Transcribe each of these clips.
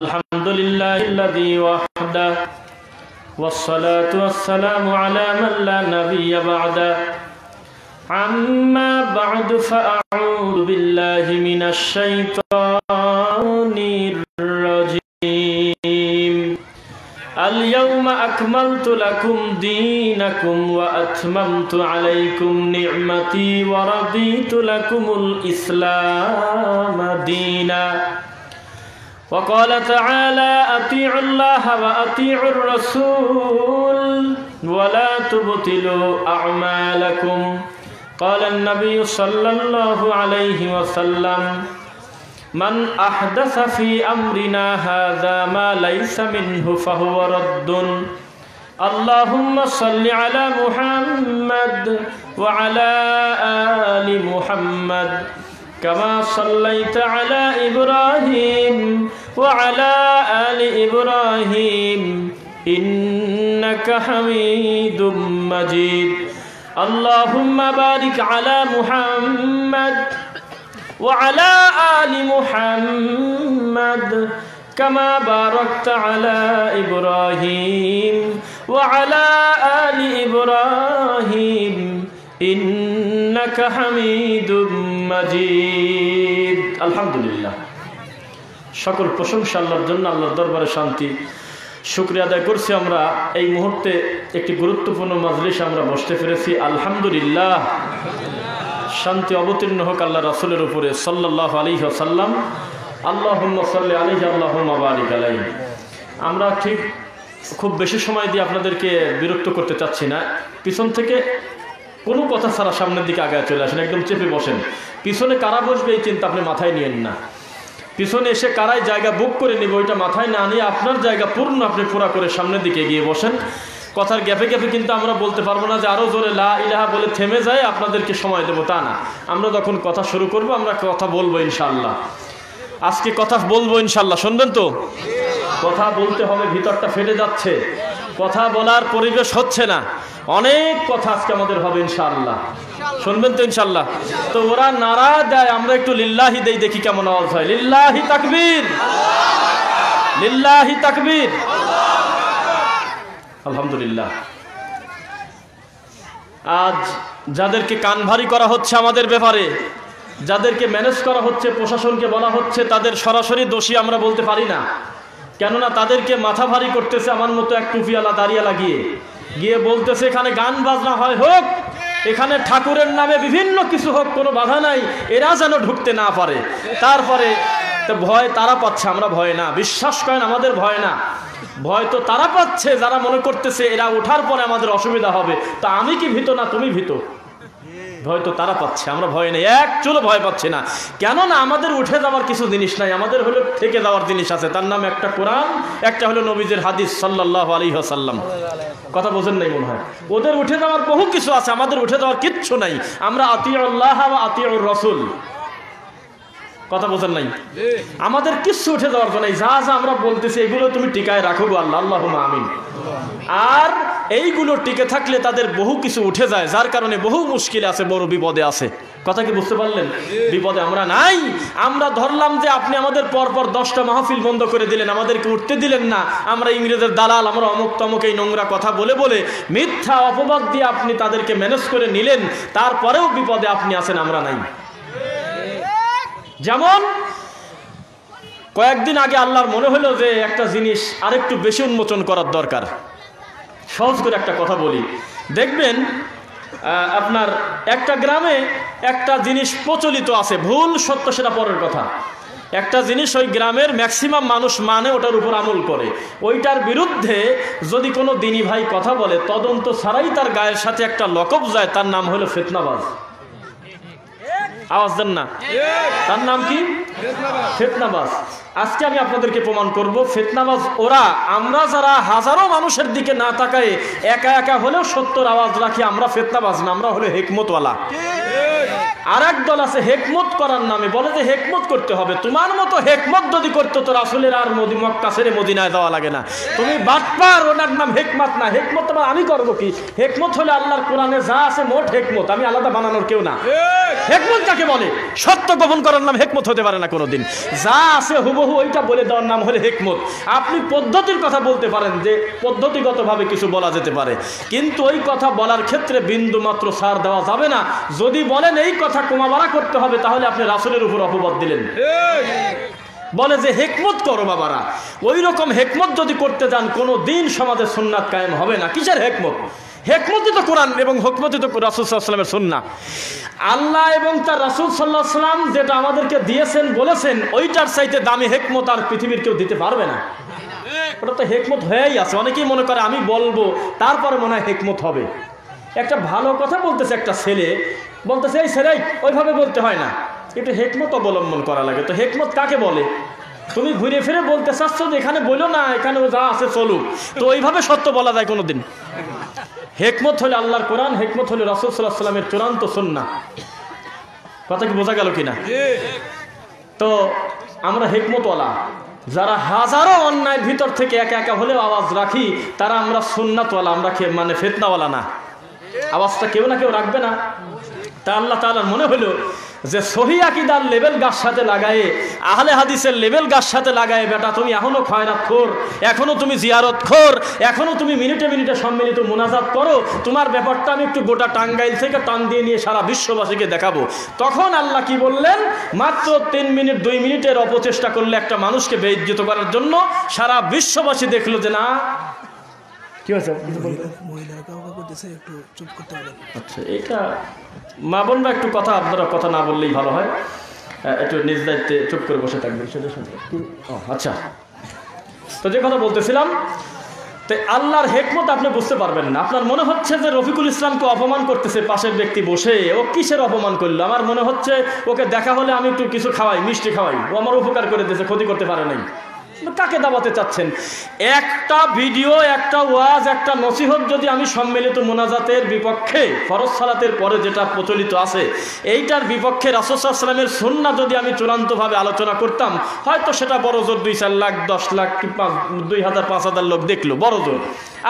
الحمد لله الذي وحده والصلاة والسلام على من لا نبي بعده عما بعد فأعوذ بالله من الشيطان الرجيم اليوم أكملت لكم دينكم وأتممت عليكم نعمتي ورضيت لكم الإسلام دينا وقال تعالى أطيعوا الله وأطيعوا الرسول ولا تبطلوا أعمالكم قال النبي صلى الله عليه وسلم من أحدث في أمرنا هذا ما ليس منه فهو رد اللهم صل على محمد وعلى آل محمد كما صليت على إبراهيم وعلى آل إبراهيم إنك حميد مجيد اللهم بارك على محمد وعلى آل محمد كما باركت على إبراهيم وعلى آل إبراهيم إنك حميد مجيد الحمد لله সকল প্রশংসা আল্লাহর জন্য। আল্লাহর দরবারে শান্তি শুকরিয়া আদায় করছি। আমরা এই মুহূর্তে একটি গুরুত্বপূর্ণ মাজলিসে আমরা বসতে পেরেছি, আলহামদুলিল্লাহ। শান্তি অবতীর্ণ হোক আল্লাহ রাসূলের উপরে সাল্লাল্লাহু আলাইহি ওয়াসাল্লাম। আল্লাহুম্মা সাল্লি আলাইহি আল্লাহুম্মা বারিক আলাইহি। আমরা ঠিক খুব বেশি সময় দিয়ে আপনাদেরকে বিরক্ত করতে চাচ্ছি না। পিছন থেকে কোনো কথা ছাড়া সামনের দিকে আগায় চলে আসেন, একদম চেপে বসেন। পিছনে কারা বসবে এই চিন্তা আপনি মাথায় নিয়েন না। পিছনে এসে কারাই জায়গা বুক করে নেবে ওইটা মাথায় না নিয়ে আপনার জায়গা পূর্ণ আপনি পুরা করে সামনের দিকে এগিয়ে বসেন। কথার গ্যাপে গ্যাপে কিন্তু আমরা বলতে পারবো না যে আরও জোরে লা ইলাহা বলে থেমে যায় আপনাদেরকে সময় দেবো, তা না। আমরা যখন কথা শুরু করব আমরা কথা বলবো ইনশাআল্লাহ। আজকে কথা বলবো ইনশাআল্লাহ, শুনবেন তো? কথা বলতে হবে, ভিতরটা ফেটে যাচ্ছে, কথা বলার পরিবেশ হচ্ছে না। অনেক কথা আজকে আমাদের হবে ইনশাআল্লাহ, শুনবেন তো ইনশাআল্লাহ? তো ওরা নারা দেয়, আমরা একটু লিল্লাহি দেই, দেখি কেমন আওয়াজ হয়। লিল্লাহি তাকবীর, লিল্লাহি তাকবীর, আলহামদুলিল্লাহ। আজ যাদেরকে কান ভারী করা হচ্ছে আমাদের ব্যাপারে, যাদেরকে ম্যানেজ করা হচ্ছে, প্রশাসনকে বলা হচ্ছে, তাদের সরাসরি দোষী আমরা বলতে পারি না। কেননা তাদেরকে মাথা ভারী করতেছে আমার মতো এক টুপিওয়ালা দাঁড়িয়ে লাগিয়ে গিয়ে বলতেছে এখানে গান বাজনা হয় হোক, এখানে ঠাকুরের নামে বিভিন্ন কিছু হোক, কোনো বাধা নাই, এরা যেন ঢুকতে না পারে। তারপরে তো ভয় তারা পাচ্ছে, আমরা ভয় না। বিশ্বাস করেন আমাদের ভয় না, ভয় তো তারা পাচ্ছে যারা মনে করতেছে এরা ওঠার পরে আমাদের অসুবিধা হবে। তা আমি কি ভীত না তুমি ভীত? ভয় তো তারা পাচ্ছে, আমরা ভয় নেই, এক চুলো ভয় পাচ্ছি না। কেননা আমাদের উঠে যাওয়ার কিছু জিনিস নাই, আমাদের হলো থেকে যাওয়ার জিনিস আছে। তার নাম একটা কোরআন, একটা হলো নবীজির হাদিস সাল্লাল্লাহু আলাইহি ওয়াসাল্লাম। কথা বোঝেন নাই মনে হয়? ওদের উঠে যাওয়ার বহু কিছু আছে, আমাদের উঠে যাওয়ার কিচ্ছু নাই। আমরা আতিউল্লাহ ওয়া আতিউর রাসূল, কথা বোঝেন নাই? আমাদের কিচ্ছু উঠে যাওয়ার জন্য যা যা আমরা বলতেছি এগুলো তুমি টিকায় রাখো গো আল্লাহ, আল্লাহুম্মা আমিন। আর এইগুলো টিকে থাকলে তাদের বহু কিছু উঠে যায়, যার কারণে বহু মুশকিলে আছে, বড় বিপদে আছে। কথা কি বুঝতে পারলেন? বিপদে আমরা নাই। আমরা ধরলাম যে আপনি আমাদের পরপর 10টা মাহফিল বন্ধ করে দিলেন, আমাদেরকে উঠতে দিলেন না, আমরা ইংরেজের দালাল, আমরা অমুক তমুক এই নোংরা কথা বলে বলে মিথ্যা অপবাদ দিয়ে আপনি তাদেরকে ম্যানেজ করে নিলেন, তারপরেও বিপদে আপনি আছেন, আমরা নাই। যেমন কয়েকদিন আগে আল্লাহর মনে হলো যে একটা জিনিস আরেকটু বেশি উন্মোচন করার দরকার। সহজ করে একটা কথা বলি, দেখবেন আপনার একটা গ্রামে একটা জিনিস প্রচলিত আছে, ভুল সত্য সেটা পরের কথা। একটা জিনিস ওই গ্রামের ম্যাক্সিমাম মানুষ মানে, ওটার উপর আমল করে। ওইটার বিরুদ্ধে যদি কোনো দিনী ভাই কথা বলে, তদন্ত ছাড়াই তার গায়ের সাথে একটা লকব যায়, তার নাম হলো ফিতনাবাজ। আওয়াজ দেন না, তার নাম কি? ফিতনাবাজ। আজকে আমি আপনাদেরকে প্রমাণ করব ফিতনাবাজ ওরা। আমরা যারা হাজারো মানুষের দিকে না তাকায় একা একা হলেও সত্যর আওয়াজ রাখি, আমরা ফিতনাবাজ না, আমরা হলো হিকমতওয়ালা। আর এক দল আছে হেকমত করার নামে বলে যে হেকমত করতে হবে। তোমার মতো হেকমত যদি করতো তো রাসূলের আর মক্কা ছেড়ে মদিনায় যাওয়া লাগে না। তুমি বাটপার, ওনার নাম হেকমত না। হেকমত তোমার আমি করবো কি? হেকমত হলে আল্লাহর কোরআনে যা আছে মোট হেকমত, আমি আলাদা বানানোর কেউ না। হেকমত কাকে বলে? সত্য গোপন করার নাম হেকমত হতে পারে না কোনোদিন। যা আছে হুবহু ওইটা বলে দেওয়ার নাম হলে হেকমত। আপনি পদ্ধতির কথা বলতে পারেন যে পদ্ধতিগতভাবে কিছু বলা যেতে পারে, কিন্তু ওই কথা বলার ক্ষেত্রে বিন্দু মাত্র ছাড় দেওয়া যাবে না। যদি বলেন এই কথা কমাবাড়া করতে হবে, তাহলে আপনি রাসূলের উপর অপবাদ দিলেন। বলে যে হেকমত করো বাবারা, ওই রকম হেকমত যদি করতে যান কোনো দিন সমাজে সুন্নাত কায়েম হবে না। কিসের হেকমত? হেকমতই তো কোরআন এবং হেকমতই তো রাসূল সাল্লাল্লাহু আলাইহি ওয়াসাল্লামের সুন্নাহ। আল্লাহ এবং তার রাসূল সাল্লাল্লাহু আলাইহি ওয়াসাল্লাম যেটা আমাদেরকে দিয়েছেন বলেছেন, ওইটার চাইতে দামি হেকমত আর পৃথিবীর কেউ দিতে পারবে না। ওটা তো হেকমত হয়েই আছে। অনেকেই মনে করে আমি বলবো তারপরে মনে হয় হেকমত হবে। একটা ভালো কথা বলতেছে একটা ছেলে, বলতেছে এই ছেলে ওইভাবে বলতে হয় না, একটু হেকমত অবলম্বন করা লাগে। তো হেকমত কাকে বলে? তুমি ঘুরে ফিরে বলতে চাচ্ছ যে এখানে বলো না, এখানে যা আছে চলুক। তো ওইভাবে সত্য বলা যায় কোনোদিন? হেকমত হলে আল্লাহর কোরআন, হেকমত হলে রাসূল সাল্লাল্লাহু আলাইহি ওয়াসাল্লামের চূড়ান্ত সুন্নাহ। কথা কি বোঝা গেল কিনা? তো আমরা হেকমতওয়ালা যারা হাজারো অন্যায়ের ভিতর থেকে একা একা হলেও আওয়াজ রাখি, তারা আমরা সুন্নাতওয়ালা, আমরা মানে ফিতনাওয়ালা না। আওয়াজটা কেউ না কেউ রাখবে না। তা আল্লাহ তাআলার মনে হলো যে সহিহ আকীদার লেভেল গাছ সাথে লাগায়ে, আহলে হাদিসের লেভেল গাছ সাথে লাগায়ে, বেটা তুমি এখনো খয়রাতখোর, এখনো তুমি জিয়ারতখোর, এখনো তুমি মিনিটে মিনিটে সম্মিলিত মুনাজাত করো, তোমার ব্যাপারটা আমি একটু গোটা টাঙ্গাইল থেকে টান দিয়ে নিয়ে সারা বিশ্ববাসীকে দেখাবো। তখন আল্লাহ কি বললেন? মাত্র 3 মিনিট 2 মিনিটের অপচেষ্টা করলে একটা মানুষকে বেইজ্জত করার জন্য সারা বিশ্ববাসী দেখলো যে না কি হয়েছে। আচ্ছা, এটা মা বোনরা একটু কথা, আপনারা কথা না বললেই ভালো হয়, একটু নিজ দায়িত্বে চুপ করে বসে থাকবেন। আচ্ছা, তো যে কথা বলতেছিলাম, তো আল্লাহর হেকমত আপনি বুঝতে পারবেন না। আপনার মনে হচ্ছে যে রফিকুল ইসলামকে অপমান করতেছে পাশের ব্যক্তি বসে, ও কিসের অপমান করলো? আমার মনে হচ্ছে ওকে দেখা হলে আমি একটু কিছু খাওয়াই, মিষ্টি খাওয়াই, ও আমার উপকার করে দিয়েছে, ক্ষতি করতে পারে নাই। কাকে দাবাতে চাচ্ছেন? একটা ভিডিও, একটা ওয়াজ, একটা নসিহত যদি আমি সম্মিলিত মোনাজাতের বিপক্ষে, ফরজ সালাতের পরে যেটা প্রচলিত আছে এইটার বিপক্ষে রাসূল সাল্লাল্লাহু আলাইহি ওয়াসাল্লামের সুন্নাহ যদি আমি চূড়ান্তভাবে আলোচনা করতাম, হয়তো সেটা বড় জোর 2-4 লাখ 10 লাখ কি 2000-5000 লোক দেখলো, বড় জোর,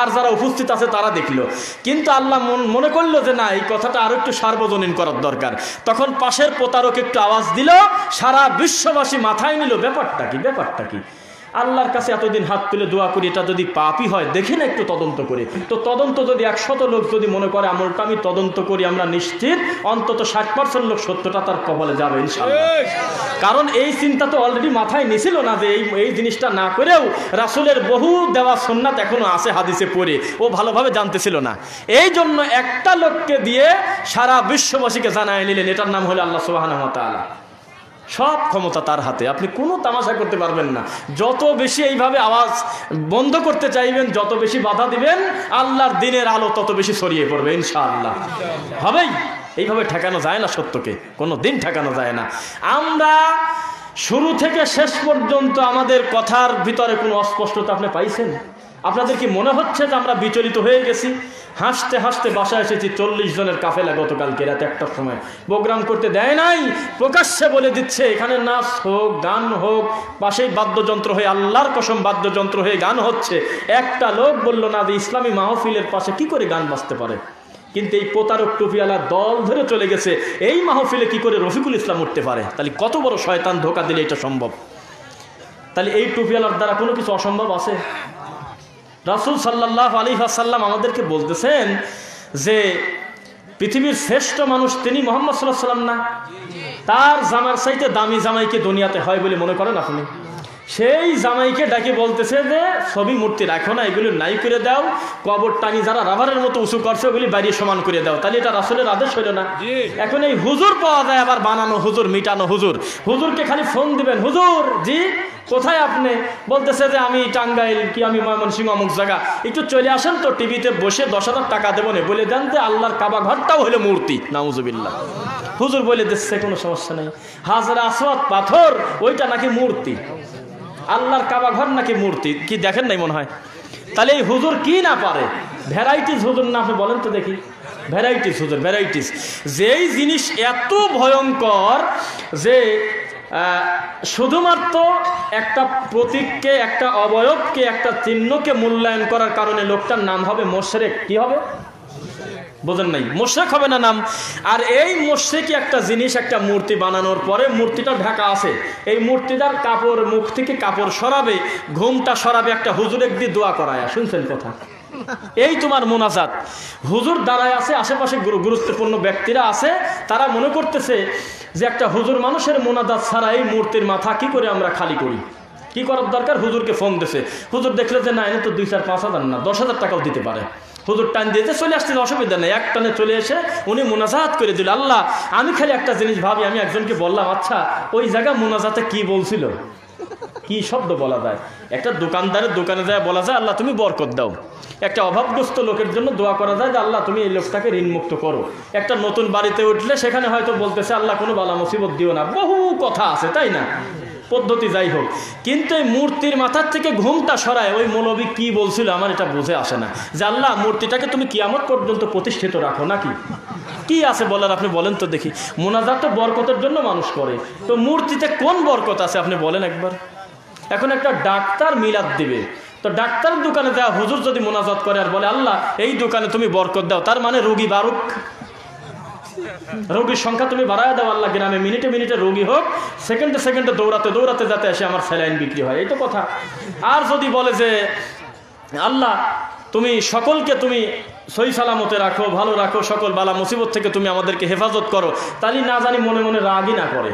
আর যারা উপস্থিত আছে তারা দেখলো। কিন্তু আল্লাহ মনে করলো যে না, এই কথাটা আরো একটু সার্বজনীন করার দরকার। তখন পাশের প্রতারক একটু আওয়াজ দিল, সারা বিশ্ববাসী মাথায় নিল ব্যাপারটা কি, ব্যাপারটা কি। আল্লাহর কাছে এতদিন হাত তুলে দোয়া করি, এটা যদি পাপই হয় দেখে না একটু তদন্ত করে। তো তদন্ত যদি 100 লোক যদি মনে করে আমলটা আমি তদন্ত করি, আমরা নিশ্চিত অন্তত 60% লোক সত্যটা তার কপালে যাবে ইনশাআল্লাহ। কারণ এই চিন্তা তো অলরেডি মাথায় নিছিল না যে এই জিনিসটা না করেও রাসূলের বহু দেওয়া সুন্নাত এখনো আছে হাদিসে পড়ে, ও ভালোভাবে জানতেছিল না। এই জন্য একটা লোককে দিয়ে সারা বিশ্ববাসীকে জানায় নিলেন। এটার নাম হলো আল্লাহ সুবহানাহু ওয়া তাআলা। সব ক্ষমতা তার হাতে, আপনি কোনো তামাশা করতে পারবেন না। যত বেশি এইভাবে আওয়াজ বন্ধ করতে চাইবেন, যত বেশি বাধা দিবেন, আল্লাহর দিনের আলো তত বেশি ছড়িয়ে পড়বে ইনশাআল্লাহ। হবেই, এইভাবে ঠেকানো যায় না সত্যকে, কোনো দিন ঠেকানো যায় না। আমরা শুরু থেকে শেষ পর্যন্ত আমাদের কথার ভিতরে কোনো অস্পষ্টতা আপনি পাইছেন? আপনাদের কি মনে হচ্ছে যে আমরা বিচলিত হয়ে গেছি? হাসতে হাসতে বাসায় এসেছি, 40 জনের কাফেলা গতকালকে রাত 1টার সময় প্রোগ্রাম করতে দেয় নাই, প্রকাশ্যে বলে দিচ্ছে এখানে নাচ হোক, গান হোক, পাশেই বাদ্যযন্ত্র হয়ে, আল্লাহর কসম বাদ্যযন্ত্র হয়ে গান হচ্ছে। একটা লোক বলল না যে ইসলামী মাহফিলের পাশে কি করে গান বাজতে পারে। কিন্তু এই প্রতারক টুপিওয়ালা দল ধরে চলে গেছে এই মাহফিলে কি করে রফিকুল ইসলাম উঠতে পারে। তাহলে কত বড় শয়তান ধোঁকা দিলে এটা সম্ভব? তাহলে এই টুপিওয়ালার দ্বারা কোনো কিছু অসম্ভব আছে? রাসূল সাল্লাল্লাহু আলাইহি ওয়াসাল্লাম আমাদেরকে বলতেছেন যে পৃথিবীর শ্রেষ্ঠ মানুষ তিনি মুহাম্মদ সাল্লাল্লাহু আলাইহি ওয়াসাল্লাম না? তার জামার চাইতে দামি জামাইকে দুনিয়াতে হয় বলে মনে করেন আপনি? সেই জামাইকে ডাকে বলতেছে যে ছবি মূর্তি রাখো না, এগুলো নাই করে দাও, কবর টানি যারা রাবারের মতো উঁচু করছে ওগুলি বাড়িয়ে সমান করে দাও। তাহলে এটা রাসূলের আদেশ হইল না? এখন এই হুজুর পাওয়া যায়, আবার বানানো হুজুর, মিটানো হুজুর। হুজুরকে খালি ফোন দিবেন, হুজুর জি কোথায় আপনি? বলতেছে যে আমি টাঙ্গাইল, কি আমি ময়মনসিংহ অমুক জায়গা, একটু চলে আসেন তো, টিভিতে বসে 10,000 টাকা দেবো না, বলে দেন যে আল্লাহর কাবা ঘরটাও হলো মূর্তি, নাউজুবিল্লাহ। হুজুর বলে দিচ্ছে কোনো সমস্যা নেই, হাজরা আসওয়াদ পাথর ওইটা নাকি মূর্তি, আল্লাহর কাবা ঘর নাকি মূর্তি। কি দেখেন নাই মনে হয়? তাহলে এই হুজুর কি না পারে? ভ্যারাইটিস হুজুর না, আপনি বলেন তো দেখি। ভ্যারাইটিস হুজুর, ভ্যারাইটিস। যেই জিনিস এত ভয়ঙ্কর যে শুধুমাত্র একটা প্রতীককে, একটা অবয়বকে, একটা চিহ্নকে মূল্যায়ন করার কারণে লোকটার নাম হবে মুশরিক। কি হবে বোঝেন নাই? মুশরিক হবে না নাম। আর এই মুশরিকি একটা জিনিস, একটা মূর্তি বানানোর পরে মূর্তিটা ঢাকা আছে, এই মূর্তিটার কাপড়, মুখ থেকে কাপড় সরাবে, ঘুমটা সরাবে, একটা হুজুরের দিয়ে দোয়া করায়। শুনছেন কথা? এই তোমার মোনাজাত। হুজুর দাঁড়ায় আছে, আশেপাশে গুরুত্বপূর্ণ ব্যক্তিরা আছে, তারা মনে করতেছে যে একটা হুজুর মানুষের মোনাজাত ছাড়া এই মূর্তির মাথা কি করে আমরা খালি করি, কি করার দরকার? হুজুরকে ফোন দিছে, হুজুর দেখলে যে না, এনে তো 2-4-5 হাজার না 10,000 টাকাও দিতে পারে। হুজুর টান দিয়েছে, চলে আসতে অসুবিধা নেই, এক টানে চলে এসে উনি মোনাজাত করে দিল। আল্লাহ, আমি খালি একটা জিনিস ভাবি, আমি একজনকে বললাম, আচ্ছা ওই জায়গা মোনাজাতে কি বলছিল, কি শব্দ বলা যায়? একটা দোকানদারের দোকানে যায় বলা যায় আল্লাহ তুমি বরকত দাও। একটা অভাবগ্রস্ত লোকের জন্য দোয়া করা যায় যে আল্লাহ তুমি এই লোকটাকে ঋণমুক্ত করো। একটা নতুন বাড়িতে উঠলে সেখানে হয়তো বলতেছে আল্লাহ কোনো বালা মুসিবত দিও না। বহু কথা আছে, তাই না? পদ্ধতি যাই হোক, কিন্তু এই মূর্তির মাথার থেকে ঘুমটা সরায় ওই মৌলবী কি বলছিল আমার এটা বুঝে আসে না। যে আল্লাহ মূর্তিটাকে তুমি কিয়ামত পর্যন্ত প্রতিষ্ঠিত রাখো নাকি? কি আছে বলার আপনি বলেন তো দেখি। মোনাজাত তো বরকতের জন্য মানুষ করে, তো মূর্তিতে কোন বরকত আছে আপনি বলেন একবার। এখন একটা ডাক্তার মিলাদ দিবে, তো ডাক্তারের দোকানে দেওয়া হুজুর যদি মোনাজাত করে আর বলে আল্লাহ এই দোকানে তুমি বরকত দাও, তার মানে রোগী বাড়ুক, রোগীর সংখ্যা তুমি বাড়ায় দাও আল্লাহ, গ্রামে মিনিটে মিনিটে রোগী হোক, সেকেন্ডে সেকেন্ডে দৌড়াতে দৌড়াতে যাতে এসে আমার স্যালাইন বিক্রি হয়, এই তো কথা। আর যদি বলে যে আল্লাহ তুমি সকলকে তুমি সহি সালামতে রাখো, ভালো রাখো, সকল বালা মুসিবত থেকে তুমি আমাদেরকে হেফাজত করো, তাহলে না জানি মনে মনে রাগই না করে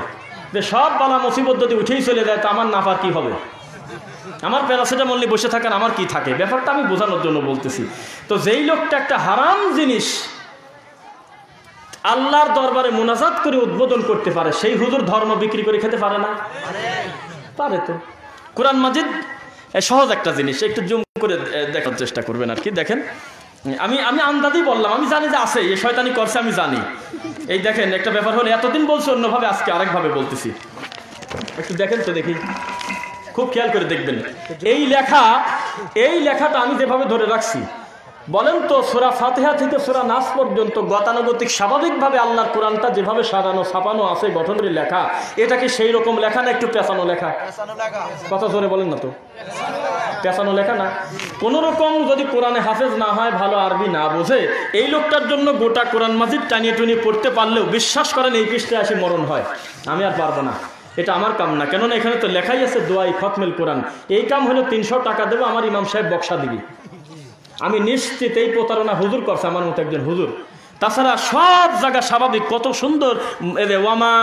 যে সব বালা মুসিবত যদি উঠেই চলে যায় তো আমার নাফার কি হবে, আমার প্যারাসিটামল নিয়ে বসে থাকার আমার কি থাকে? ব্যাপারটা আমি বোঝানোর জন্য বলতেছি। তো যেই লোকটা একটা হারাম জিনিস আল্লাহর দরবারে মুনাজাত করে উদ্বোধন করতে পারে, সেই হুজুর ধর্ম বিক্রি করে খেতে পারে না? পারে তো। কোরআন মাজিদ সহজ একটা জিনিস, একটু জুম করে দেখার চেষ্টা করবেন আর কি। দেখেন, আমি আন্দাজই বললাম, আমি জানি যে আছে, এই শয়তানি করছে আমি জানি। এই দেখেন একটা ব্যাপার হলো, এতদিন বলছি অন্যভাবে, আজকে আরেকভাবে বলতেছি, একটু দেখেন তো দেখি, খুব খেয়াল করে দেখবেন। এই লেখাটা আমি যেভাবে ধরে রাখছি, বলেন তো সূরা ফাতিহা থেকে সূরা নাস পর্যন্ত গতানুগতিক স্বাভাবিকভাবে আল্লাহর কোরআনটা যেভাবে সাজানো ছাপানো আছে গঠন করে লেখা, এটা কি সেই রকম লেখা না একটু পেঁচানো লেখা? কথা জোরে বলেন না তো, পেঁচানো লেখা না? কোন রকম যদি কোরআনে হাফেজ না হয়, ভালো আরবি না বোঝে, এই লোকটার জন্য গোটা কোরআন মাজিদ টানিয়ে টুনিয়ে পড়তে পারলেও বিশ্বাস করেন এই পৃষ্ঠে আসি মরণ হয়। আমি আর পারবো না, এটা আমার কাম না। কেননা এখানে তো লেখাই আছে দোয়াই খতমেল কোরআন, এই কাম হলো 300 টাকা দেবো, আমার ইমাম সাহেব বক্সা দিবি। আমি নিশ্চিত এই প্রতারণা হুজুর করছে, আমার মতো একজন হুজুর। তাছাড়া সব জায়গা স্বাভাবিক, কত সুন্দর ওয়ামা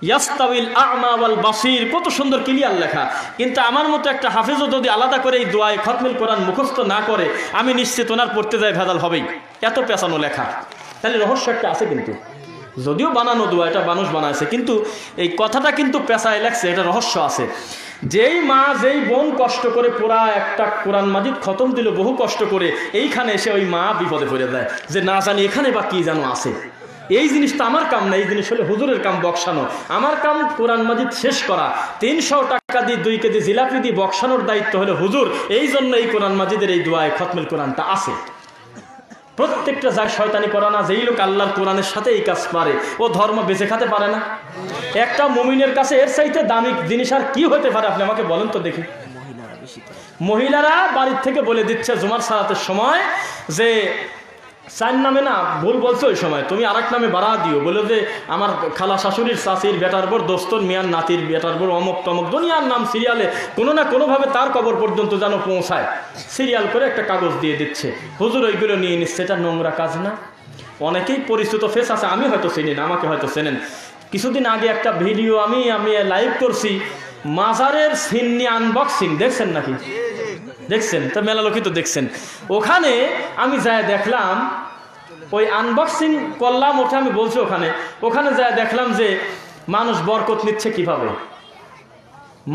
ইয়াস্তাউইল আ'মা ওয়াল বাসীর, কত সুন্দর ক্লিয়ার লেখা। কিন্তু আমার মতো একটা হাফেজও যদি আলাদা করে এই দোয়ায় খতমেল কোরআন মুখস্থ না করে, আমি নিশ্চিত ওনার পড়তে যায় ভেজাল হবেই, এত পেঁচানো লেখা। তাহলে রহস্য একটা আছে, কিন্তু যদিও বানানো দোয়া, এটা মানুষ বানাইছে, কিন্তু এই কথাটা কিন্তু পেঁচায় লেখছে, এটা রহস্য আছে। যেই মা যেই বোন কষ্ট করে পুরা একটা কোরআন মাজিদ খতম দিল বহু কষ্ট করে, এইখানে এসে ওই মা বিপদে পড়ে যায় যে না জানি এখানে বা কি যেন আছে। এই জিনিসটা আমার কাম না, এই জিনিস হলে হুজুরের কাম বক্সানো। আমার কাম কোরআন মাজিদ শেষ করা, 300 টাকা দিয়ে 2 কেজি জিলাপি দিয়ে বক্সানোর দায়িত্ব হলো হুজুর। এই জন্য এই কোরআন মাজিদের এই দোয়ায় খতমেল কোরআনটা আছে। প্রত্যেকটা যায় শয়তানি করা না। যেই লোক আল্লাহর কোরআনের সাথে এই কাজ পারে, ও ধর্ম বেঁচে খেতে পারে না। একটা মুমিনের কাছে এর চাইতে দামি জিনিস আর কি হতে পারে আপনি আমাকে বলেন তো দেখি। মহিলারা বাড়ির থেকে বলে দিচ্ছে জুমার সালাতের সময় যে 4 নামে না ভুল বলছো, ওই সময় তুমি আরেক নামে বাড়া দিও, বলে যে আমার খালা শাশুড়ির চাচির বেটার বোর, দোস্তর মিয়ার নাতির বেটার বোর, অমুক তমুক দুনিয়ার নাম সিরিয়ালে কোনো না কোনোভাবে তার কবর পর্যন্ত যেন পৌঁছায়, সিরিয়াল করে একটা কাগজ দিয়ে দিচ্ছে। হুজুর ওইগুলো নিয়ে নিচ্ছে, এটা নোংরা কাজ না? অনেকেই পরিচিত ফেস আছে, আমি হয়তো চিনি না, আমাকে হয়তো চেনেন। কিছুদিন আগে একটা ভিডিও আমি লাইভ করছি, মাজারের সিন নিয়ে আনবক্সিং, দেখছেন নাকি? দেখছেন তো, মেলা লোকই তো দেখছেন। ওখানে আমি যাই দেখলাম, ওই আনবক্সিং করলাম, ওটা আমি বলছি ওখানে যাই দেখলাম যে মানুষ বরকত নিচ্ছে কিভাবে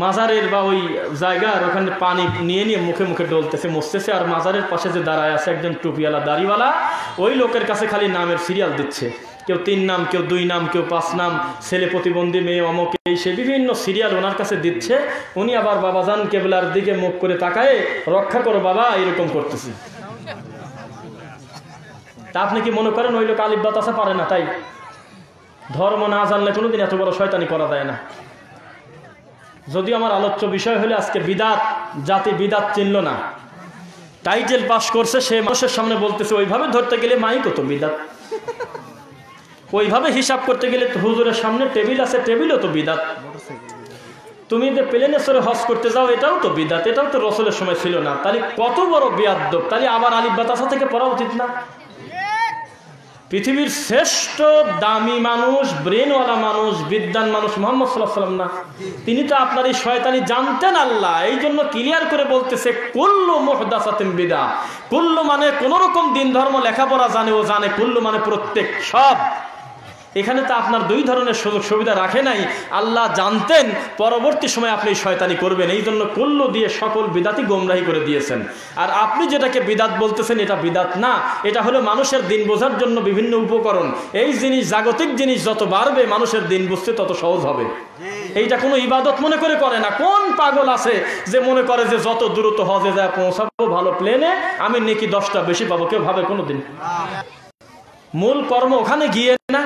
মাজারের বা ওই জায়গার ওখানে পানি নিয়ে নিয়ে মুখে মুখে ডলতেছে, মুছতেছে। আর মাজারের পাশে যে দাঁড়ায় আছে একজন টুপিওয়ালা দাড়িওয়ালা, ওই লোকের কাছে খালি নামের সিরিয়াল দিচ্ছে, কেউ 3 নাম, কেউ 2 নাম, কেউ 5 নাম, ছেলে প্রতিবন্ধী, মেয়ে অমক, এই সে বিভিন্ন সিরিয়াল ওনার কাছে দিচ্ছে। উনি আবার বাবাজান কেবলার দিকে মুখ করে তাকায়, রক্ষা করো বাবা, এরকম করতেছে। তা আপনি কি মনে করেন ওই লোক আলিফ বা তাসা পারে না? তাই ধর্ম না জানলে কোনোদিন এত বড় শয়তানি করা যায় না। যদিও আমার আলোচ্য বিষয় হলে আজকে বিদাত, জাতি বিদাত চিনল না, টাইটেল পাস করছে, সে মানুষের সামনে বলতেছে ওইভাবে ধরতে গেলে মাই কত বিদাত, ওইভাবে হিসাব করতে গেলে হুজুরের সামনে টেবিল আছে, টেবিলও তো বিদাত। তুমি যে প্লেনে চড়ে হজ করতে যাও এটাও তো বিদাত, এটাও তো রসুলের সময় ছিল না। তাহলে কত বড় বিয়াদ্দব, তাহলে আবার আলিফ বা তাসা থেকে পড়া উচিত না? পৃথিবীর শ্রেষ্ঠ দামি মানুষ, ব্রেনওয়ালা মানুষ, বিদ্যান মানুষ মুহাম্মদ সাল্লাল্লাহু আলাইহি ওয়াসাল্লাম না? তিনি তো আপনার এই শয়তানি জানতেন আল্লাহ, এই জন্য ক্লিয়ার করে বলতেছে কুল্লু মুহদাসাতিন বিদআ। কুল্লু মানে কোন রকম দিন ধর্ম লেখাপড়া জানে, ও জানে, কুল্লু মানে প্রত্যেক, সব। এখানে তো আপনার দুই ধরনের সুযোগ সুবিধা রাখে নাই। আল্লাহ জানতেন পরবর্তী সময় আপনি শয়তানি করবেন, এই জন্য কুল্লু দিয়ে সকল বিদাতই গোমরাহি করে দিয়েছেন। আর আপনি যেটাকে বিদাত বলতেছেন এটা বিদাত না, এটা হলো মানুষের দিন বোঝার জন্য বিভিন্ন উপকরণ। এই জিনিস, জাগতিক জিনিস যত বাড়বে মানুষের দিন বুঝতে তত সহজ হবে। এইটা কোনো ইবাদত মনে করে না। কোন পাগল আছে যে মনে করে যে যত দ্রুত হজে যায় পৌঁছাবো ভালো প্লেনে, আমি নেকি 10টা বেশি পাবো? কেউ ভাবে কোনোদিন? মূল কর্ম ওখানে গিয়ে না,